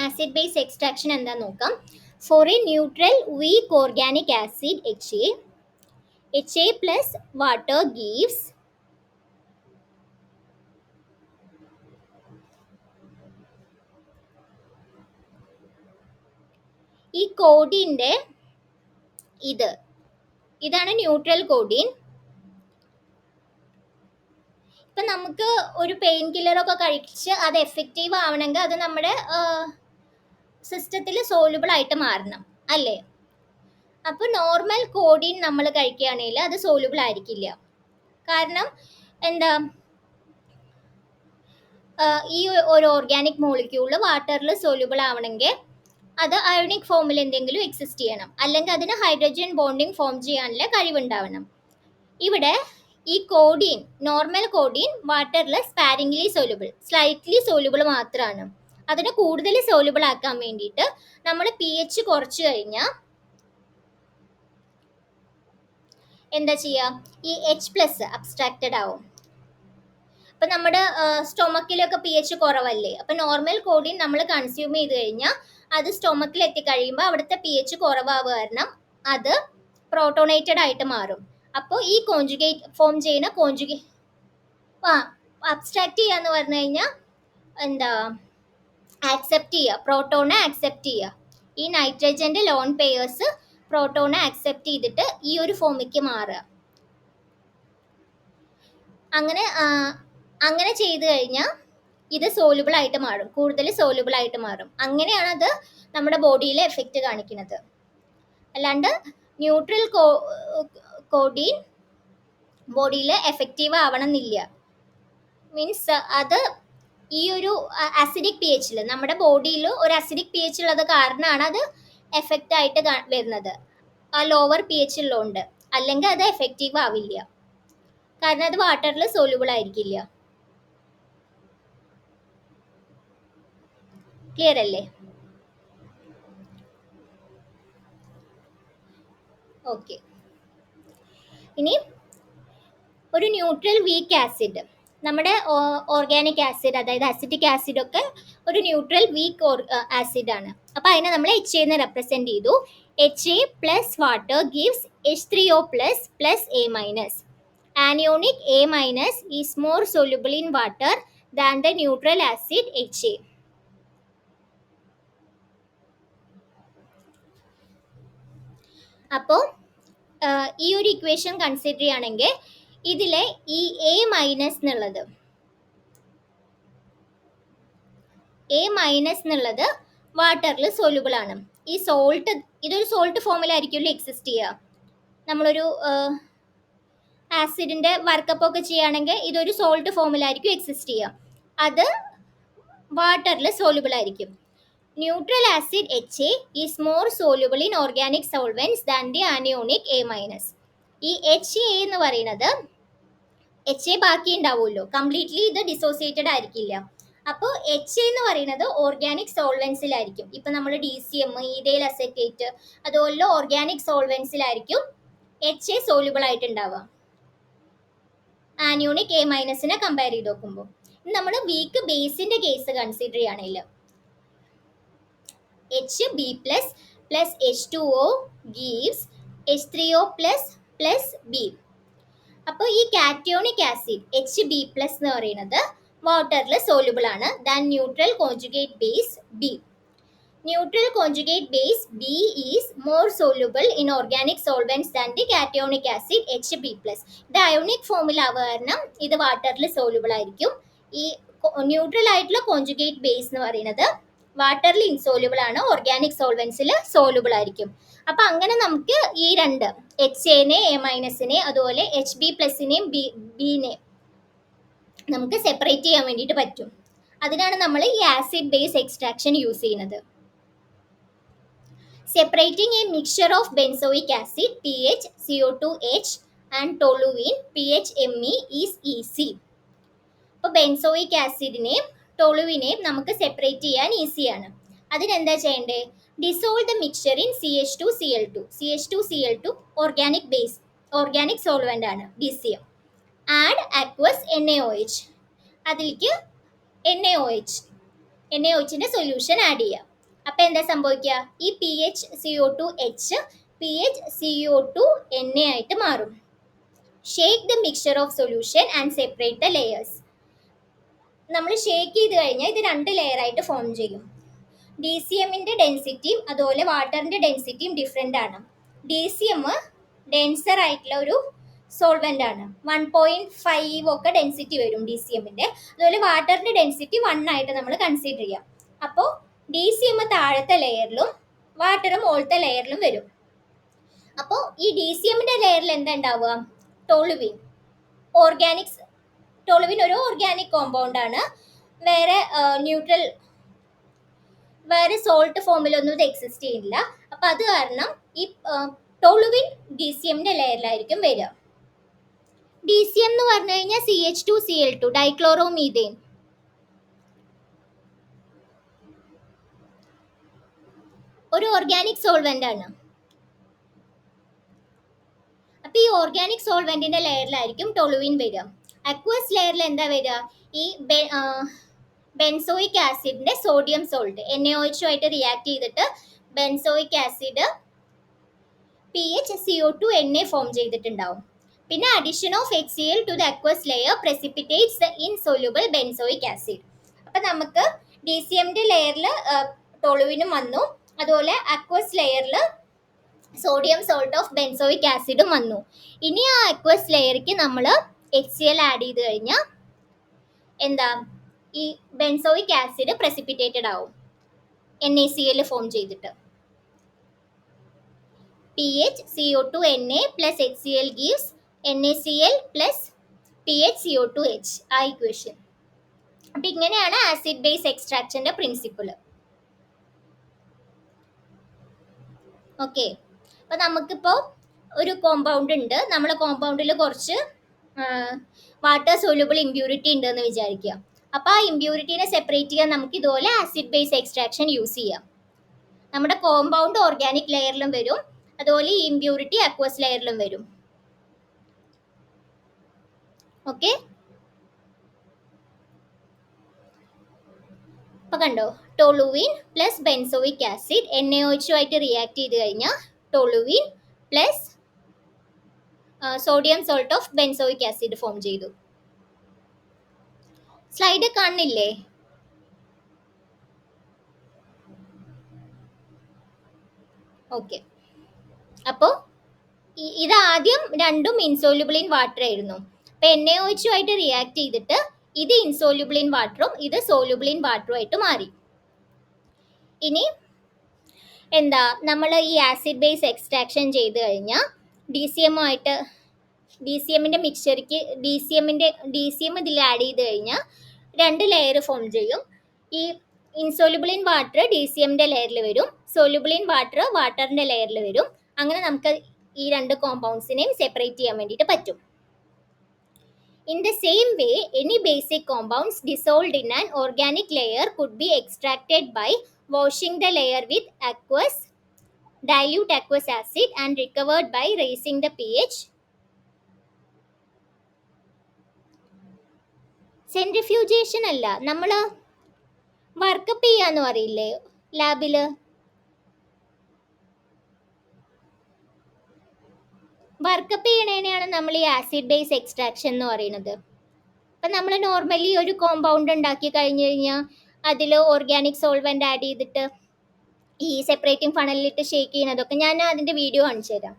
Acid base extraction എന്താ നോക്കാം. For a neutral weak organic acid HA plus water gives ഈ കോഡീൻ്റെ ഇതാണ് ന്യൂട്രൽ കോഡീൻ. ഇപ്പം നമുക്ക് ഒരു പെയിൻ കില്ലറൊക്കെ കഴിച്ച് അത് എഫക്റ്റീവ് ആവണമെങ്കിൽ അത് നമ്മുടെ സിസ്റ്റത്തിൽ സോലുബിൾ ആയിട്ട് മാറണം അല്ലേ? അപ്പോൾ നോർമൽ കോഡീൻ നമ്മൾ കഴിക്കുകയാണെങ്കിൽ അത് സോലുബിൾ ആയിരിക്കില്ല. കാരണം എന്താ, ഈ ഒരു ഓർഗാനിക് മോളിക്യൂള് വാട്ടറിൽ സോലുബിൾ ആവണമെങ്കിൽ അത് അയോണിക് ഫോമിൽ എന്തെങ്കിലും എക്സിസ്റ്റ് ചെയ്യണം, അല്ലെങ്കിൽ അതിന് ഹൈഡ്രജൻ ബോണ്ടിങ് ഫോം ചെയ്യാനുള്ള കഴിവുണ്ടാവണം. ഇവിടെ ഈ കോഡീൻ, നോർമൽ കോഡീൻ വാട്ടറിൽ സ്പാരിംഗ്ലി സോലുബിൾ, സ്ലൈറ്റ്ലി സോലുബിൾ മാത്രമാണ്. അതിനെ കൂടുതൽ സോലുബിൾ ആക്കാൻ വേണ്ടിയിട്ട് നമ്മൾ pH കുറച്ച് കഴിഞ്ഞാൽ എന്താ ചെയ്യുക, ഈ H+ അബ്സ്ട്രാക്റ്റഡ് ആവും. അപ്പം നമ്മുടെ സ്റ്റൊമക്കിലൊക്കെ pH കുറവല്ലേ, അപ്പം നോർമൽ കോഡീൻ നമ്മൾ കൺസ്യൂം ചെയ്ത് കഴിഞ്ഞാൽ അത് സ്റ്റൊമക്കിൽ എത്തിക്കഴിയുമ്പോൾ അവിടുത്തെ pH കുറവാവുക കാരണം അത് പ്രോട്ടോണേറ്റഡ് ആയിട്ട് മാറും. അപ്പോൾ ഈ കോൺജുഗേറ്റ് ഫോം ചെയ്യുന്ന അബ്സ്ട്രാക്ട് ചെയ്യുക എന്ന് പറഞ്ഞു കഴിഞ്ഞാൽ എന്താ, ആക്സെപ്റ്റ് ചെയ്യുക, പ്രോട്ടോണെ ആക്സെപ്റ്റ് ചെയ്യുക. ഈ നൈട്രജൻ്റെ ലോൺ പെയേഴ്സ് പ്രോട്ടോണെ ആക്സെപ്റ്റ് ചെയ്തിട്ട് ഈ ഒരു ഫോമിലേക്ക് മാറുക. അങ്ങനെ ചെയ്തു കഴിഞ്ഞാൽ ഇത് സോലുബിൾ ആയിട്ട് മാറും, കൂടുതൽ സോലുബിൾ ആയിട്ട് മാറും. അങ്ങനെയാണ് അത് നമ്മുടെ ബോഡിയിൽ എഫക്റ്റ് കാണിക്കുന്നത്. അല്ലാണ്ട് ന്യൂട്രൽ കോഡീൻ ബോഡിയിൽ എഫക്റ്റീവ് ആവണം എന്നില്ല. മീൻസ് അത് ഈ ഒരു അസിഡിക് pH നമ്മുടെ ബോഡിയിൽ ഒരു അസിഡിക് pH ഉള്ളത് കാരണമാണ് അത് എഫക്റ്റ് ആയിട്ട് വരുന്നത്, ആ ലോവർ pH ഉള്ളതുകൊണ്ട്. അല്ലെങ്കിൽ അത് എഫക്റ്റീവ് ആവില്ല, കാരണം അത് വാട്ടറിൽ സോലുബിൾ ആയിരിക്കില്ല. ക്ലിയർ അല്ലേ? ഓക്കെ. ഇനി ഒരു ന്യൂട്രൽ വീക്ക് ആസിഡ്, നമ്മുടെ ഓർഗാനിക് ആസിഡ് അതായത് അസിറ്റിക് ആസിഡ് ഒക്കെ ഒരു ന്യൂട്രൽ വീക്ക് ആസിഡ് ആണ്. അപ്പോൾ അതിനെ നമ്മൾ HA എന്ന് റെപ്രസെൻറ്റ് ചെയ്തു. HA plus water gives H3O plus A-. Anionic A- is more soluble in water than the neutral acid HA. അപ്പോൾ ഈ ഒരു ഇക്വേഷൻ കൺസിഡർ ചെയ്യുകയാണെങ്കിൽ ഇതിലെ ഈ A- എന്നുള്ളത് എന്നുള്ളത് വാട്ടറിൽ സോലുബിൾ ആണ്. ഈ സോൾട്ട്, ഇതൊരു സോൾട്ട് ഫോമിലായിരിക്കുമല്ലോ എക്സിസ്റ്റ് ചെയ്യുക. നമ്മളൊരു ആസിഡിൻ്റെ വർക്കപ്പ് ഒക്കെ ചെയ്യുകയാണെങ്കിൽ ഇതൊരു സോൾട്ട് ഫോമിലായിരിക്കും എക്സിസ്റ്റ് ചെയ്യുക. അത് വാട്ടറിൽ സോലുബിൾ ആയിരിക്കും. Neutral acid HA is more soluble in organic solvents than the anionic A-. ഈ HA എന്ന് പറയുന്നത്, HA ബാക്കി ഉണ്ടാവുമല്ലോ, കംപ്ലീറ്റ്ലി ഇത് ഡിസോസിയേറ്റഡ് ആയിരിക്കില്ല. അപ്പോൾ HA എന്ന് പറയുന്നത് ഓർഗാനിക് സോൾവെൻസിലായിരിക്കും. ഇപ്പം നമ്മൾ DCM, ഈഥൈൽ അസറ്റേറ്റ് അതുപോലുള്ള ഓർഗാനിക് സോൾവെൻസിലായിരിക്കും HA സോലുബിൾ ആയിട്ടുണ്ടാവുക, ആനിയോണിക് A- കമ്പയർ ചെയ്ത് നോക്കുമ്പോൾ. നമ്മൾ വീക്ക് ബേസിൻ്റെ കേസ് കൺസിഡർ ചെയ്യുകയാണെങ്കിൽ HB+ plus H2O gives H3O plus B. അപ്പോൾ ഈ കാറ്റയോണിക് ആസിഡ് HB+ എന്ന് പറയുന്നത് വാട്ടറിൽ സോലുബിൾ ആണ് than neutral conjugate base B. Neutral conjugate base B is more soluble in organic solvents than the cationic acid HB+. ഇത് അയോണിക് ഫോമിലാവുക കാരണം ഇത് വാട്ടറിൽ സോലുബിൾ ആയിരിക്കും. ഈ ന്യൂട്രൽ ആയിട്ടുള്ള കോൺജുഗേറ്റ് ബേസ് എന്ന് പറയുന്നത് വാട്ടറിൽ ഇൻസോലുബിൾ ആണ്, ഓർഗാനിക് സോൾവെൻസിൽ സോലുബിൾ ആയിരിക്കും. അപ്പം അങ്ങനെ നമുക്ക് ഈ രണ്ട് HA-നെ A- അതുപോലെ HB+നെയും ബിനെ നമുക്ക് സെപ്പറേറ്റ് ചെയ്യാൻ വേണ്ടിയിട്ട് പറ്റും. അതിനാണ് നമ്മൾ ഈ ആസിഡ് ബേസ് എക്സ്ട്രാക്ഷൻ യൂസ് ചെയ്യുന്നത്. Separating a mixture of benzoic acid PH CO2H and toluene PH Me is easy. അപ്പോൾ ബെൻസോയിക് ആസിഡിനെയും ടോളുവിനെയും നമുക്ക് സെപ്പറേറ്റ് ചെയ്യാൻ ഈസിയാണ്. അതിനെന്താ ചെയ്യേണ്ടേ? Dissolve the mixture in CH2Cl2. CH2Cl2 organic solvent ആണ്, DCM. Add aqueous NaOH. അതിലേക്ക് NaOHന്റെ സൊല്യൂഷൻ ആഡ് ചെയ്യുക. അപ്പം എന്താ സംഭവിക്കുക? ഈ PHCO2H PHCO2Na ആയിട്ട് മാറും. Shake the mixture of solution and separate the layers. നമ്മൾ ഷേക്ക് ചെയ്ത് കഴിഞ്ഞാൽ ഇത് 2 ലെയർ ആയിട്ട് ഫോം ചെയ്യും. DCMന്റെ ഡെൻസിറ്റിയും അതുപോലെ വാട്ടറിന്റെ ഡെൻസിറ്റിയും ഡിഫറെൻ്റ് ആണ്. DCM ഡെൻസർ ആയിട്ടുള്ള ഒരു സോൾവെന്റ് ആണ്. 1.5 ഒക്കെ ഡെൻസിറ്റി വരും DCMന്റെ. അതുപോലെ വാട്ടറിന്റെ ഡെൻസിറ്റി 1 ആയിട്ട് നമ്മൾ കൺസിഡർ ചെയ്യാം. അപ്പോൾ DCM താഴത്തെ ലെയറിലും വാട്ടർ മുകളിലത്തെ ലെയറിലും വരും. അപ്പോൾ ഈ DCMന്റെ ലെയറിൽ എന്താ ഉണ്ടാവുക? ടോളുവിൻ. ടോളുവിൻ ഒരു ഓർഗാനിക് കോമ്പൗണ്ട് ആണ്. വേറെ സോൾട്ട് ഫോമിലൊന്നും ഇത് എക്സിസ്റ്റ് ചെയ്യുന്നില്ല. അപ്പം അത് കാരണം ഈ ടോളുവിൻ DCMന്റെ ലെയറിലായിരിക്കും വരിക. DCM എന്ന് പറഞ്ഞു കഴിഞ്ഞാൽ CH2Cl2 ഡൈക്ലോറോമീഥേൻ. ഒരു ഓർഗാനിക് സോൾവെന്റ് ആണ്. അപ്പൊ ഈ ഓർഗാനിക് സോൾവെന്റിന്റെ ലെയറിലായിരിക്കും ടോളുവിൻ വരിക. അക്വസ് ലെയറിൽ എന്താ വരിക? ഈ ബെൻസോയിക് ആസിഡിന്റെ സോഡിയം സോൾട്ട് NaOH ആയിട്ട് റിയാക്ട് ചെയ്തിട്ട് ബെൻസോയിക് ആസിഡ് PHCO2Na ഫോം ചെയ്തിട്ടുണ്ടാവും. പിന്നെ addition of HCl to the aqueous layer precipitate the insoluble benzoic acid. അപ്പൊ നമുക്ക് DCMന്റെ ലെയറിൽ ടോളുവിനും വന്നു, അതുപോലെ അക്വസ് ലെയറിൽ സോഡിയം സോൾട്ട് ഓഫ് ബെൻസോയിക് ആസിഡും വന്നു. ഇനി ആ അക്വസ് ലെയർക്ക് നമ്മൾ HCl ആഡ് ചെയ്ത് കഴിഞ്ഞാൽ എന്താ? ഈ ബെൻസോയിക് ആസിഡ് precipitate ആവും, NaCl ഫോം ചെയ്തിട്ട്. PHCO2Na plus HCl gives NaCl plus PHCO2H. ആ ഇക്വേഷൻ. അപ്പം ഇങ്ങനെയാണ് ആസിഡ് ബേസ് എക്സ്ട്രാക്ഷന്റെ പ്രിൻസിപ്പിൾ. ഓക്കെ. അപ്പം നമുക്കിപ്പോൾ ഒരു കോമ്പൗണ്ട് ഉണ്ട്. നമ്മുടെ കോമ്പൗണ്ടിൽ കുറച്ച് വാട്ടർ സോല്യൂബിൾ ഇമ്പ്യൂരിറ്റി ഉണ്ടെന്ന് വിചാരിക്കുക. അപ്പോൾ ആ ഇമ്പ്യൂരിറ്റീനെ സെപ്പറേറ്റ് ചെയ്യാൻ നമുക്ക് ഇതുപോലെ ആസിഡ് ബേസ് എക്സ്ട്രാക്ഷൻ യൂസ് ചെയ്യാം. നമ്മുടെ കോമ്പൗണ്ട് ഓർഗാനിക് ലെയറിലും വരും, അതുപോലെ ഈ ഇമ്പ്യൂരിറ്റി അക്വസ് ലെയറിലും വരും. ഓക്കെ. അപ്പൊ കണ്ടോ, toluene plus benzoic acid NaOH ആയിട്ട് റിയാക്ട് ചെയ്ത് കഴിഞ്ഞാൽ toluene plus sodium salt of benzoic acid form ചെയ്തു. സ്ലൈഡ് കാണുന്നില്ലേ? ഓക്കെ. അപ്പോൾ ഇത് ആദ്യം രണ്ടും ഇൻസോല്യൂബിൾ ഇൻ വാട്ടർ ആയിരുന്നു. അപ്പം NaOH ആയിട്ട് റിയാക്ട് ചെയ്തിട്ട് ഇത് ഇൻസോല്യൂബിൾ ഇൻ വാട്ടറും ഇത് സോല്യൂബിൾ ഇൻ വാട്ടറും ആയിട്ട് മാറി. ഇനി എന്താ, നമ്മൾ ഈ ആസിഡ് ബേസ് എക്സ്ട്രാക്ഷൻ ചെയ്ത് കഴിഞ്ഞാൽ DCMന്റെ മിക്സ്ചർക്ക് DCM ഇതിൽ ആഡ് ചെയ്ത് കഴിഞ്ഞാൽ 2 ലെയർ ഫോം ചെയ്യും. ഈ ഇൻസോല്യൂബിൾ ഇൻ വാട്ടർ DCMന്റെ ലെയറിൽ വരും, സോല്യൂബിൾ ഇൻ വാട്ടർ വാട്ടറിന്റെ ലെയറിൽ വരും. അങ്ങനെ നമുക്ക് ഈ 2 കോമ്പൗണ്ട്സിനെയും സെപ്പറേറ്റ് ചെയ്യാൻ വേണ്ടിയിട്ട് പറ്റും. In the same way, any basic compounds dissolved in an organic layer could be extracted by washing the layer with dilute aqueous acid and recovered by raising the pH. Centrifugation അല്ല, നമ്മൾ വർക്കപ്പ് ചെയ്യാന്ന് പറയില്ലേ ലാബില്, വർക്കപ്പ് ചെയ്യണേനെയാണ് നമ്മൾ ഈ ആസിഡ് ബേസ് എക്സ്ട്രാക്ഷൻ എന്ന് പറയുന്നത്. അപ്പം നമ്മൾ നോർമലി ഒരു കോമ്പൗണ്ട് ഉണ്ടാക്കി കഴിഞ്ഞ് കഴിഞ്ഞാൽ അതിൽ ഓർഗാനിക് സോൾവെന്റ് ആഡ് ചെയ്തിട്ട് ഈ സെപ്പറേറ്റിംഗ് ഫണലിലിട്ട് ഷേക്ക് ചെയ്യുന്നതൊക്കെ ഞാൻ അതിൻ്റെ വീഡിയോ കാണിച്ചു തരാം.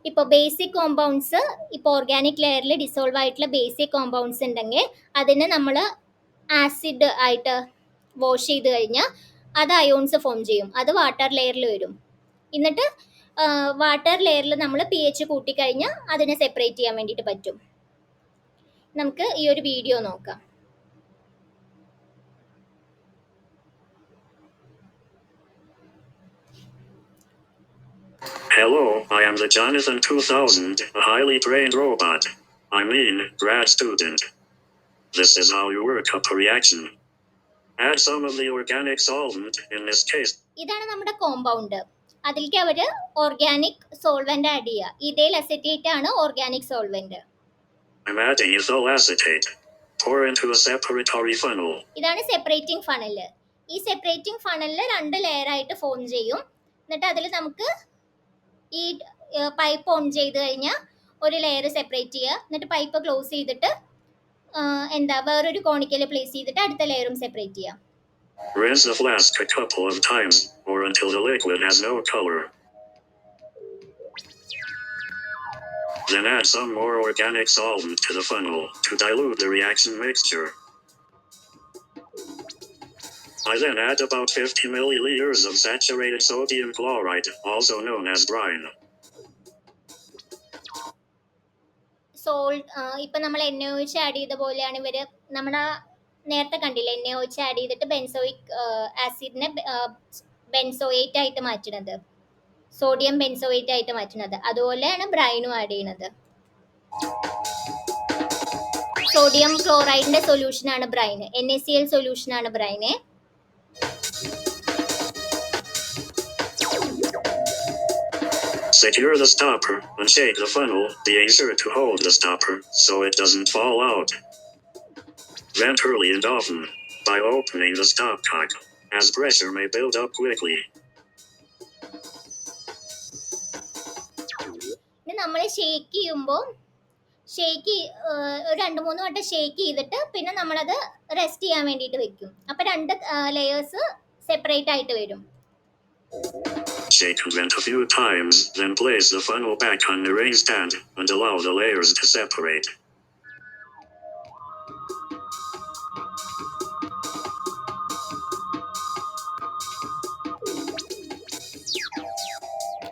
ഇപ്പോൾ ബേസിക് കോമ്പൗണ്ട്സ്, ഇപ്പോൾ ഓർഗാനിക് ലെയറിൽ ഡിസോൾവ് ആയിട്ടുള്ള ബേസിക് കോമ്പൗണ്ട്സ് ഉണ്ടെങ്കിൽ അതിനെ നമ്മൾ ആസിഡ് ആയിട്ട് വാഷ് ചെയ്ത് കഴിഞ്ഞാൽ അത് അയോൺസ് ഫോം ചെയ്യും, അത് വാട്ടർ ലെയറിൽ വരും. എന്നിട്ട് വാട്ടർ ലെയറിൽ നമ്മൾ pH കൂട്ടിക്കഴിഞ്ഞാൽ അതിനെ സെപ്പറേറ്റ് ചെയ്യാൻ വേണ്ടിയിട്ട് പറ്റും. നമുക്ക് ഈ ഒരു വീഡിയോ നോക്കാം. Hello, I am the Jonathan 2000, a highly trained robot. I mean, grad student. This is how you work up a reaction. Add some of the organic solvent, in this case. ഇതാണ് നമ്മുടെ കോമ്പൗണ്ട്. അതിലേക്ക് അവർ ഓർഗാനിക് സോൾവെന്റ് ആഡ് ചെയ്യുക. ഇതേൽ അസറ്റേറ്റ് ആണ് organic solvent. I'm adding ethyl acetate. Pour into a separatory funnel. ഇതാണ് സെപ്പറേറ്റിംഗ് ഫണൽ. ഈ സെപ്പറേറ്റിംഗ് ഫണലിൽ 2 ലെയർ ആയിട്ട് ഫോം ചെയ്യും. എന്നിട്ട് അതിൽ നമുക്ക് ഈ പൈപ്പ് ഓൺ ചെയ്ത് കഴിഞ്ഞാൽ ഒരു ലെയർ സെപ്പറേറ്റ് ചെയ്യുക. എന്നിട്ട് പൈപ്പ് ക്ലോസ് ചെയ്തിട്ട് വേറൊരു കോണിക്കൽ പ്ലേസ് ചെയ്തിട്ട് അടുത്ത ലെയറും സെപ്പറേറ്റ് ചെയ്യുക. Rinse the flask a couple of times, or until the liquid has no color. Then add some more organic solvent to the funnel to dilute the reaction mixture. I then add about 50 milliliters of saturated sodium chloride, also known as brine. ഇപ്പം നമ്മൾ NaOH ആഡ് ചെയ്ത പോലെയാണ് ഇവർ നമ്മുടെ നേരത്തെ കണ്ടില്ലേ, NaOH ആഡ് ചെയ്തിട്ട് ബെൻസോയിക് ആസിഡിനെ ബെൻസോയേറ്റ് ആയിട്ട് മാറ്റുന്നത്, സോഡിയം ബെൻസോയേറ്റ് ആയിട്ട് മാറ്റുന്നത്. അതുപോലെയാണ് ബ്രൈനും ആഡ് ചെയ്യുന്നത്. സോഡിയം ക്ലോറൈഡിന്റെ സൊല്യൂഷനാണ് ബ്രൈൻ. NaCl സൊല്യൂഷനാണ് ബ്രൈനെ. Secure the stopper and shake the funnel, being sure to hold the stopper so it doesn't fall out. Vent early and often by opening the stopcock, as pressure may build up quickly. നമ്മൾ ഷേക്ക് ചെയ്യുമ്പോൾ ഒരു 2-3 വട്ടം ഷേക്ക് ചെയ്തിട്ട് പിന്നെ നമ്മളത് റെസ്റ്റ് ചെയ്യാൻ വേണ്ടിയിട്ട് വെക്കും. അപ്പം 2 ലെയേഴ്സ് സെപ്പറേറ്റ് ആയിട്ട് വരും. Shake and vent a few times, then place the funnel back on the ring stand and allow the layers to separate.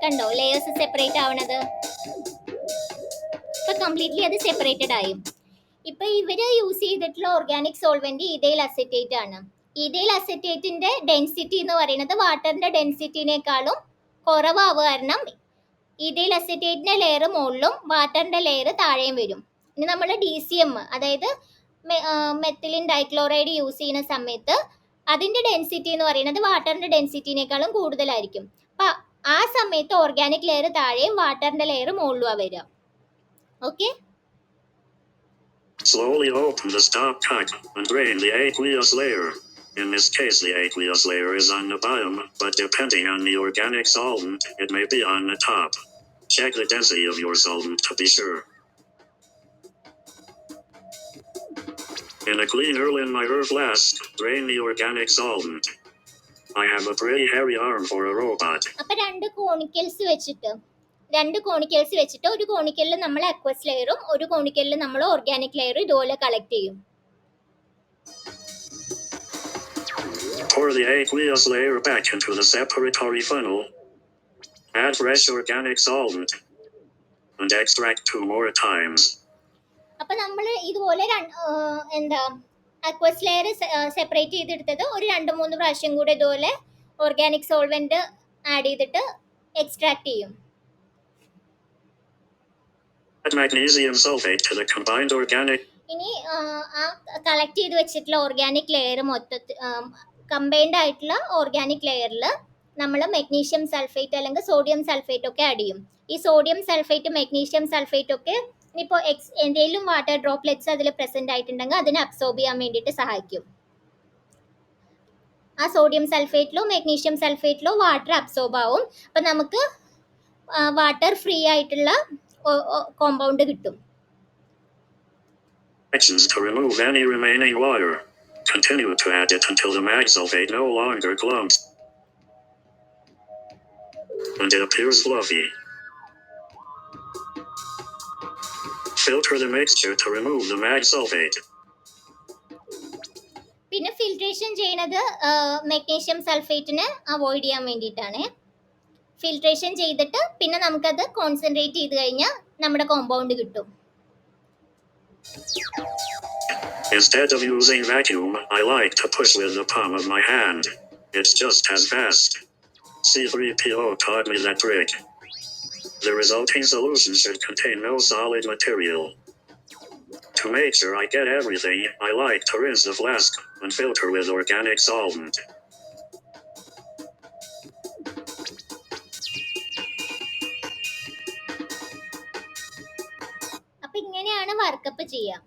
കണ്ടോ ലെയേഴ്സ് സെപ്പറേറ്റ് ആവണത്? ഇപ്പൊ കംപ്ലീറ്റ്ലി അത് സെപ്പറേറ്റഡ് ആയി. ഇപ്പൊ ഇവര് യൂസ് ചെയ്തിട്ടുള്ള ഓർഗാനിക് സോൾവെന്റ് ഈഥൈൽ അസറ്റേറ്റ് ആണ്. ഈഥൈൽ അസറ്റേറ്റിന്റെ ഡെൻസിറ്റി എന്ന് പറയുന്നത് വാട്ടറിന്റെ ഡെൻസിറ്റിനേക്കാളും കുറവാവുക കാരണം ഈഥൈൽ അസറ്റേറ്റിന്റെ ലെയർ മുകളിലും വാട്ടറിന്റെ ലെയർ താഴെയും വരും. ഇനി നമ്മൾ DCM അതായത് മെത്തിലിൻ ഡൈക്ലോറൈഡ് യൂസ് ചെയ്യുന്ന സമയത്ത് അതിന്റെ ഡെൻസിറ്റി എന്ന് പറയുന്നത് വാട്ടറിന്റെ ഡെൻസിറ്റിനേക്കാളും കൂടുതലായിരിക്കും. അപ്പൊ ആ സമയത്ത് ഓർഗാനിക് ലെയർ താഴെയും വാട്ടറിന്റെ ലെയർ മുകളിലുമാണ് വരിക. Okay. Slowly open the stopcock and drain the aqueous layer. In this case, the aqueous layer is on the bottom, but depending on the organic solvent, it may be on the top. Check the density of your solvent to be sure. In a clean Erlenmeyer flask, drain the organic solvent. I have a pretty hairy arm for a robot. അപ്പോൾ 2 കോണിക്കൽസ് വെച്ചിട്ട് ഒരു കോണിക്കലിൽ നമ്മൾ അക്വസ് ലെയറും ഒരു കോണിക്കലിൽ നമ്മൾ ഓർഗാനിക് ലെയറും ഇതുപോലെ കളക്ട് ചെയ്യും. Pour the aqueous layer back into the separatory funnel. Add fresh organic solvent and extract 2 more times. അപ്പോൾ നമ്മൾ ഇതുപോലെ അക്വസ് ലെയർ സെപ്പറേറ്റ് ചെയ്തെടുത്തത് ഒരു 2-3 പ്രാവശ്യം കൂടെ ഇതുപോലെ ഓർഗാനിക് സോൾവെന്റ് ആഡ് ചെയ്തിട്ട് എക്സ്ട്രാക്ട് ചെയ്യും. Add magnesium sulfate to the combined organic. ഇനി ആ കളക്ട് ചെയ്ത് വെച്ചിട്ടുള്ള ഓർഗാനിക് ലെയർ കമ്പൈൻഡ് ആയിട്ടുള്ള ഓർഗാനിക് ലെയറിൽ നമ്മൾ മെഗ്നീഷ്യം സൾഫേറ്റ് അല്ലെങ്കിൽ സോഡിയം സൾഫേറ്റ് ഒക്കെ ആഡ് ചെയ്യും. ഈ സോഡിയം സൾഫേറ്റ് മെഗ്നീഷ്യം സൾഫേറ്റ് ഒക്കെ ഇനിയിപ്പോൾ എന്തെങ്കിലും വാട്ടർ ഡ്രോപ്ലെറ്റ്സ് അതിൽ പ്രസന്റ് ആയിട്ടുണ്ടെങ്കിൽ അതിനെ അബ്സോർബ് ചെയ്യാൻ വേണ്ടിയിട്ട് സഹായിക്കും. ആ സോഡിയം സൾഫേറ്റിലോ മെഗ്നീഷ്യം സൾഫേറ്റിലോ വാട്ടർ അബ്സോർബ് ആവും. അപ്പം നമുക്ക് വാട്ടർ ഫ്രീ ആയിട്ടുള്ള കോമ്പൗണ്ട് കിട്ടും. Actions to remove any remaining water. Continue to add it until the mag sulfate no longer clumps and it appears fluffy. Filter the mixture to remove the mag sulfate. പിന്നെ ഫിൽട്രേഷൻ ചെയ്യുന്നത് മെഗ്നീഷ്യം സൾഫേറ്റിനെ അവോയ്ഡ് ചെയ്യാൻ വേണ്ടിയിട്ടാണ്. ഫിൽട്രേഷൻ ചെയ്തിട്ട് പിന്നെ നമുക്കത് കോൺസെൻട്രേറ്റ് ചെയ്ത് കഴിഞ്ഞാൽ നമ്മുടെ കോമ്പൗണ്ട് കിട്ടും. Instead of using vacuum, I like to push with the palm of my hand. It's just as fast. C3PO taught me that trick. The resulting solution should contain no solid material. To make sure I get everything, I like to rinse the flask and filter with organic solvent. അപ്പൊ ഇങ്ങനെയാണ് വർക്കപ്പ് ചെയ്യുക.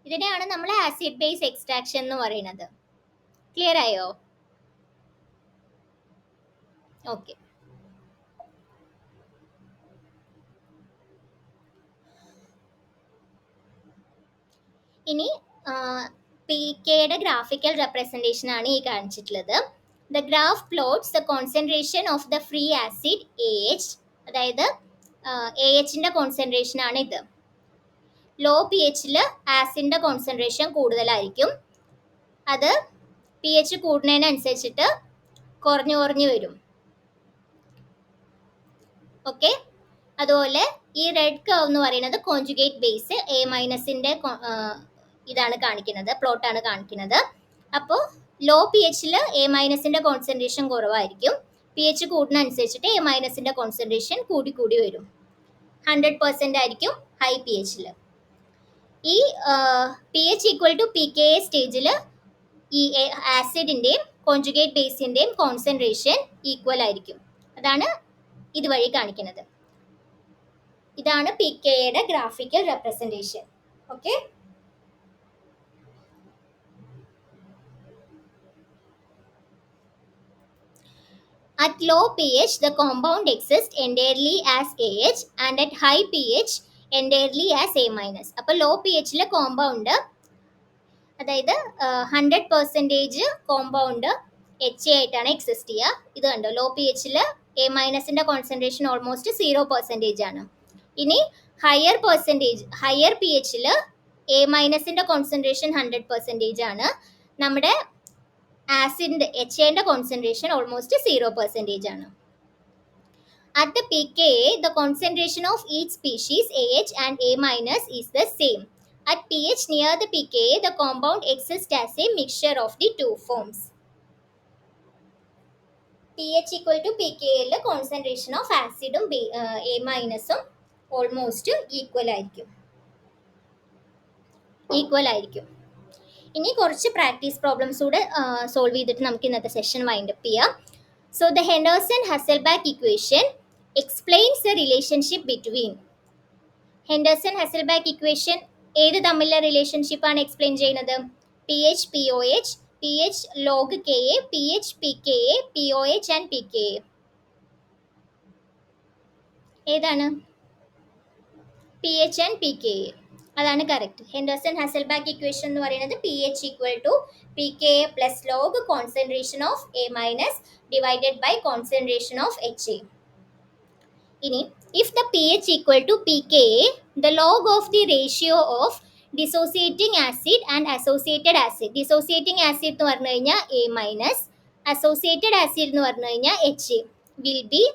ഇതിനെയാണ് നമ്മൾ ആസിഡ് ബേസ് എക്സ്ട്രാക്ഷൻ എന്ന് പറയുന്നത്. ക്ലിയർ ആയോ? ഓക്കെ. ഇനി പി കെയുടെ ഗ്രാഫിക്കൽ റെപ്രസെൻറ്റേഷൻ ആണ് ഈ കാണിച്ചിട്ടുള്ളത്. The graph plots the concentration of the free acid AH, അതായത് AHന്റെ കോൺസെൻട്രേഷൻ ആണ് ഇത്. ലോ പി എച്ചിൽ ആസിഡിന്റെ കോൺസെൻട്രേഷൻ കൂടുതലായിരിക്കും. അത് pH കൂടുന്നതിനനുസരിച്ചിട്ട് കുറഞ്ഞു കുറഞ്ഞു വരും. ഓക്കെ. അതുപോലെ ഈ റെഡ് കർവ് എന്ന് പറയുന്നത് കോൺജുഗേറ്റ് ബേസ് A- ഇതാണ് കാണിക്കുന്നത്, പ്ലോട്ടാണ് കാണിക്കുന്നത്. അപ്പോൾ ലോ പി എച്ചിൽ A- കോൺസെൻട്രേഷൻ കുറവായിരിക്കും. pH കൂടുന്നതനുസരിച്ചിട്ട് A- കോൺസെൻട്രേഷൻ കൂടി കൂടി വരും. 100% ആയിരിക്കും ഹൈ പി എച്ചിൽ. ഈ pH ഈക്വൽ ടു pKa സ്റ്റേജിൽ ഈ ആസിഡിൻ്റെയും കോൺജുഗേറ്റ് ബേസിൻ്റെയും കോൺസെൻട്രേഷൻ ഈക്വൽ ആയിരിക്കും. അതാണ് ഇതുവഴി കാണിക്കുന്നത്. ഇതാണ് pKയുടെ graphical representation. Okay. At low pH, the compound exists entirely as AH and at high pH entirely as A-. അപ്പോൾ ലോ പി എച്ചിലെ കോമ്പൗണ്ട്, അതായത് 100% കോമ്പൗണ്ട് HA ആയിട്ടാണ് എക്സിസ്റ്റ് ചെയ്യുക. ഇത് കണ്ടോ, ലോ പി എച്ചിൽ A- കോൺസെൻട്രേഷൻ ഓൾമോസ്റ്റ് 0% ആണ്. ഇനി ഹയർ പി എച്ചിൽ A- കോൺസെൻട്രേഷൻ 100% ആണ്. നമ്മുടെ ആസിഡിന്റെ HAന്റെ കോൺസെൻട്രേഷൻ ഓൾമോസ്റ്റ് 0% ആണ്. At the pKa, the concentration of each species AH and A- is the same. At pH near the pKa, the compound exists as a mixture of the two forms. pH equal to pKa ൽ കോൺസെൻട്രേഷൻ ഓഫ് ആസിഡും A- ഓൾമോസ്റ്റ് ഈക്വൽ ആയിരിക്കും. ഇനി കുറച്ച് പ്രാക്ടീസ് പ്രോബ്ലംസ് കൂടെ സോൾവ് ചെയ്തിട്ട് നമുക്ക് ഇന്നത്തെ സെഷൻ വൈൻഡ് അപ്പ് ചെയ്യാം. So the Henderson Hasselbalch equation explains the relationship between. Henderson Hasselbalch equation ഏത് തമ്മിലുള്ള റിലേഷൻഷിപ്പാണ് എക്സ്പ്ലെയിൻ ചെയ്യുന്നത്? pH POH, pH log Ka, pH pKa, POH and pKa. ഏതാണ്? pH and pKa. അതാണ് കറക്റ്റ്. ഹെൻഡേഴ്സൺ-ഹസൽബാക്ക് ഇക്വേഷൻ എന്ന് പറയുന്നത് pH equal to pKa plus log concentration of A- divided by concentration of HA. ഇനി if the pH equal to pKa, the log of the ratio of dissociating acid and associated acid. Dissociating acid എന്ന് പറഞ്ഞു കഴിഞ്ഞാൽ A-, അസോസിയേറ്റഡ് ആസിഡ് എന്ന് പറഞ്ഞു കഴിഞ്ഞാൽ HA will be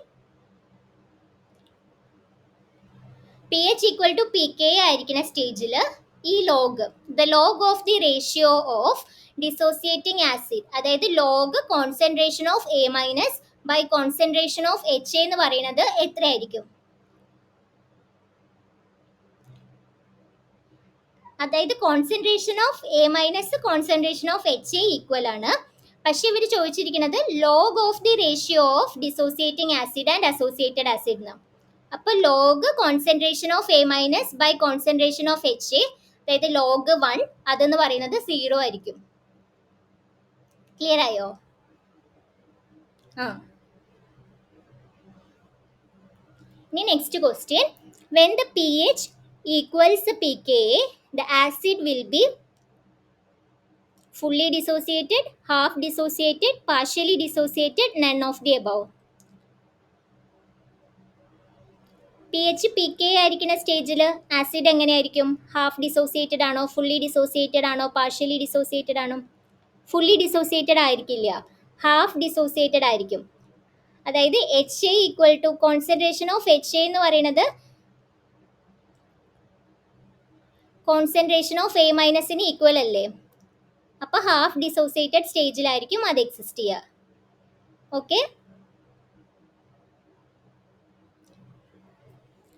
pH equal to pKa ആയിരിക്കുന്ന സ്റ്റേജിൽ ഈ the log of the ratio of dissociating acid, അതായത് log concentration of A- by concentration of HA എന്ന് പറയുന്നത് എത്രയായിരിക്കും? അതായത് concentration of A- concentration of HA equal ആണ്. പക്ഷെ ഇവർ ചോദിച്ചിരിക്കുന്നത് log of the ratio of dissociating acid and associated acid എന്നാണ്. അപ്പോൾ log concentration of A- by concentration of HA, അതായത് ലോഗ് 1, അതെന്ന് പറയുന്നത് 0 ആയിരിക്കും. ക്ലിയർ ആയോ? ഇനി next question. When the pH equals pKa, the acid will be fully dissociated, half dissociated, partially dissociated, none of the above. pH pKa ആയിരിക്കുന്ന സ്റ്റേജിൽ ആസിഡ് എങ്ങനെയായിരിക്കും? ഹാഫ് ഡിസോസിയേറ്റഡ് ആണോ, ഫുള്ളി ഡിസോസിയേറ്റഡ് ആണോ, പാർഷ്യലി ഡിസോസിയേറ്റഡ് ആണോ? ഫുള്ളി ഡിസോസിയേറ്റഡ് ആയിരിക്കില്ല, ഹാഫ് ഡിസോസിയേറ്റഡ് ആയിരിക്കും. അതായത് HA equal to concentration of HA എന്ന് പറയുന്നത് കോൺസെൻട്രേഷൻ ഓഫ് A- ഈക്വൽ അല്ലേ? അപ്പോൾ ഹാഫ് ഡിസോസിയേറ്റഡ് സ്റ്റേജിലായിരിക്കും അത് എക്സിസ്റ്റ് ചെയ്യുക. ഓക്കെ.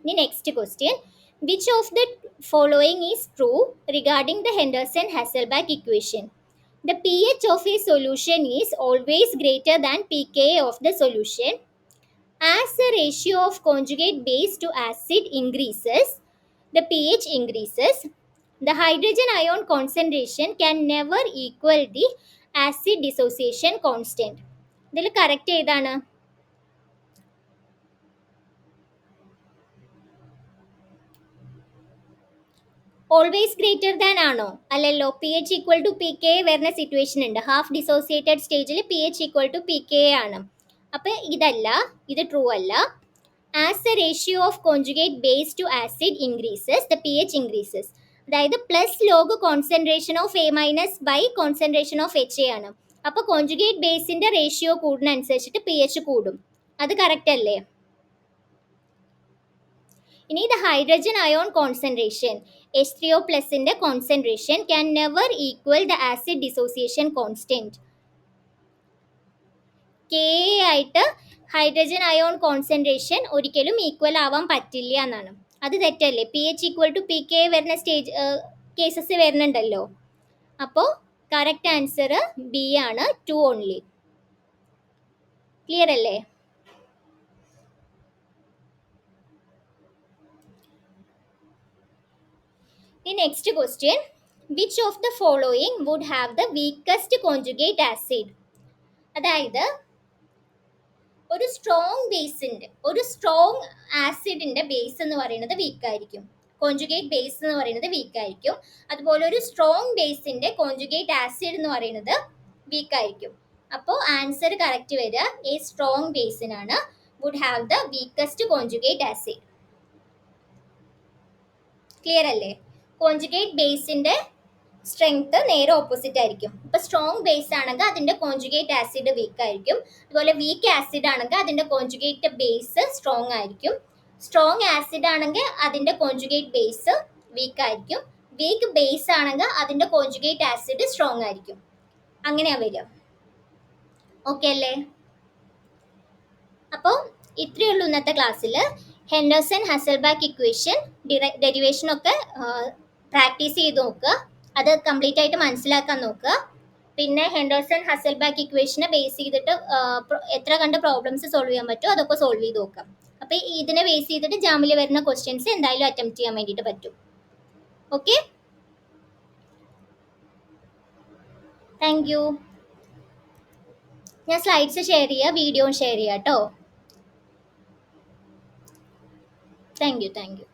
ഇനി next question, which of the following is true regarding the Henderson Hasselbalch equation? The pH of a solution is always greater than pKa of the solution. As the ratio of conjugate base to acid increases, the pH increases. The hydrogen ion concentration can never equal the acid dissociation constant. ഇതിൽ കറക്റ്റ് ഏതാണ്? ഓൾവേസ് ഗ്രേറ്റർ ദാൻ ആണോ? അല്ലല്ലോ. P H equal to P K വരുന്ന സിറ്റുവേഷൻ ഉണ്ട്. ഹാഫ് ഡിസോസിയേറ്റഡ് സ്റ്റേജിൽ P H equal to P K ആണ്. അപ്പം ഇതല്ല, ഇത് ട്രൂ അല്ല. As the ratio of conjugate base to acid increases, the P H increases. അതായത് plus log concentration of A minus by concentration of H A ആണ്. അപ്പോൾ കോൺജുഗേറ്റ് ബേസിന്റെ റേഷ്യോ കൂടുന്നതനുസരിച്ചിട്ട് പി എച്ച് കൂടും. അത് കറക്റ്റ് അല്ലേ? ഇനി the hydrogen ion concentration, H3O പ്ലസിന്റെ concentration can never equal the acid dissociation constant. K ആയിട്ട് ഹൈഡ്രജൻ അയോൺ കോൺസെൻട്രേഷൻ ഒരിക്കലും ഈക്വൽ ആവാൻ പറ്റില്ല എന്നാണ്. അത് തെറ്റല്ലേ? P H equal to P K വരുന്ന സ്റ്റേജ് കേസസ് വരുന്നുണ്ടല്ലോ. അപ്പോൾ കറക്റ്റ് ആൻസർ ബി ആണ്, 2 ഓൺലി. ക്ലിയർ അല്ലേ? The next question, which of the following would have the weakest conjugate acid? അതായത് ഒരു സ്ട്രോങ് ആസിഡിന്റെ ബേസ് എന്ന് പറയുന്നത് വീക്ക് ആയിരിക്കും, കോൺജുഗേറ്റ് ബേസ് എന്ന് പറയുന്നത് വീക്ക് ആയിരിക്കും. അതുപോലെ ഒരു സ്ട്രോങ് ബേസിന്റെ കോൺജുഗേറ്റ് ആസിഡ് എന്ന് പറയുന്നത് വീക്ക് ആയിരിക്കും. അപ്പോൾ ആൻസർ കറക്റ്റ് വരിക എ സ്ട്രോങ് ബേസിനാണ്, would have the weakest conjugate acid. Clear അല്ലേ? കോൺജുഗേറ്റ് ബേസിന്റെ സ്ട്രെങ്ത് നേരെ ഓപ്പോസിറ്റ് ആയിരിക്കും. ഇപ്പൊ സ്ട്രോങ് ബേസ് ആണെങ്കിൽ അതിന്റെ കോൺജുഗേറ്റ് ആസിഡ് വീക്ക് ആയിരിക്കും. അതുപോലെ വീക്ക് ആസിഡ് ആണെങ്കിൽ അതിന്റെ കോൺജുഗേറ്റ് ബേസ് സ്ട്രോങ് ആയിരിക്കും. സ്ട്രോങ് ആസിഡ് ആണെങ്കിൽ അതിന്റെ കോൺജുഗേറ്റ് ബേസ് വീക്ക് ആയിരിക്കും. വീക്ക് ബേസ് ആണെങ്കിൽ അതിന്റെ കോൺജുഗേറ്റ് ആസിഡ് സ്ട്രോങ് ആയിരിക്കും. അങ്ങനെയാ വരിക. ഓക്കെ അല്ലേ? അപ്പോൾ ഇത്രയേ ഉള്ളൂ ഇന്നത്തെ ക്ലാസ്സിൽ. ഹെൻഡർസൺ ഹസൽബാക്ക് ഇക്വേഷൻ ഡെറിവേഷൻ ഒക്കെ പ്രാക്ടീസ് ചെയ്ത് നോക്കുക, അത് കംപ്ലീറ്റ് ആയിട്ട് മനസ്സിലാക്കാൻ നോക്കുക. പിന്നെ ഹെൻഡർസൺ ഹസൽബാക്ക് ഇക്വേഷനെ ബേസ് ചെയ്തിട്ട് എത്ര കണ്ട് പ്രോബ്ലംസ് സോൾവ് ചെയ്യാൻ പറ്റുമോ അതൊക്കെ സോൾവ് ചെയ്ത് നോക്കാം. അപ്പോൾ ഇതിനെ ബേസ് ചെയ്തിട്ട് ജാമിൽ വരുന്ന ക്വസ്റ്റ്യൻസ് എന്തായാലും അറ്റംപ്റ്റ് ചെയ്യാൻ വേണ്ടിയിട്ട് പറ്റും. Okay, thank you. ഞാൻ സ്ലൈഡ്സ് ഷെയർ ചെയ്യുക, വീഡിയോ ഷെയർ ചെയ്യാം കേട്ടോ. Thank you.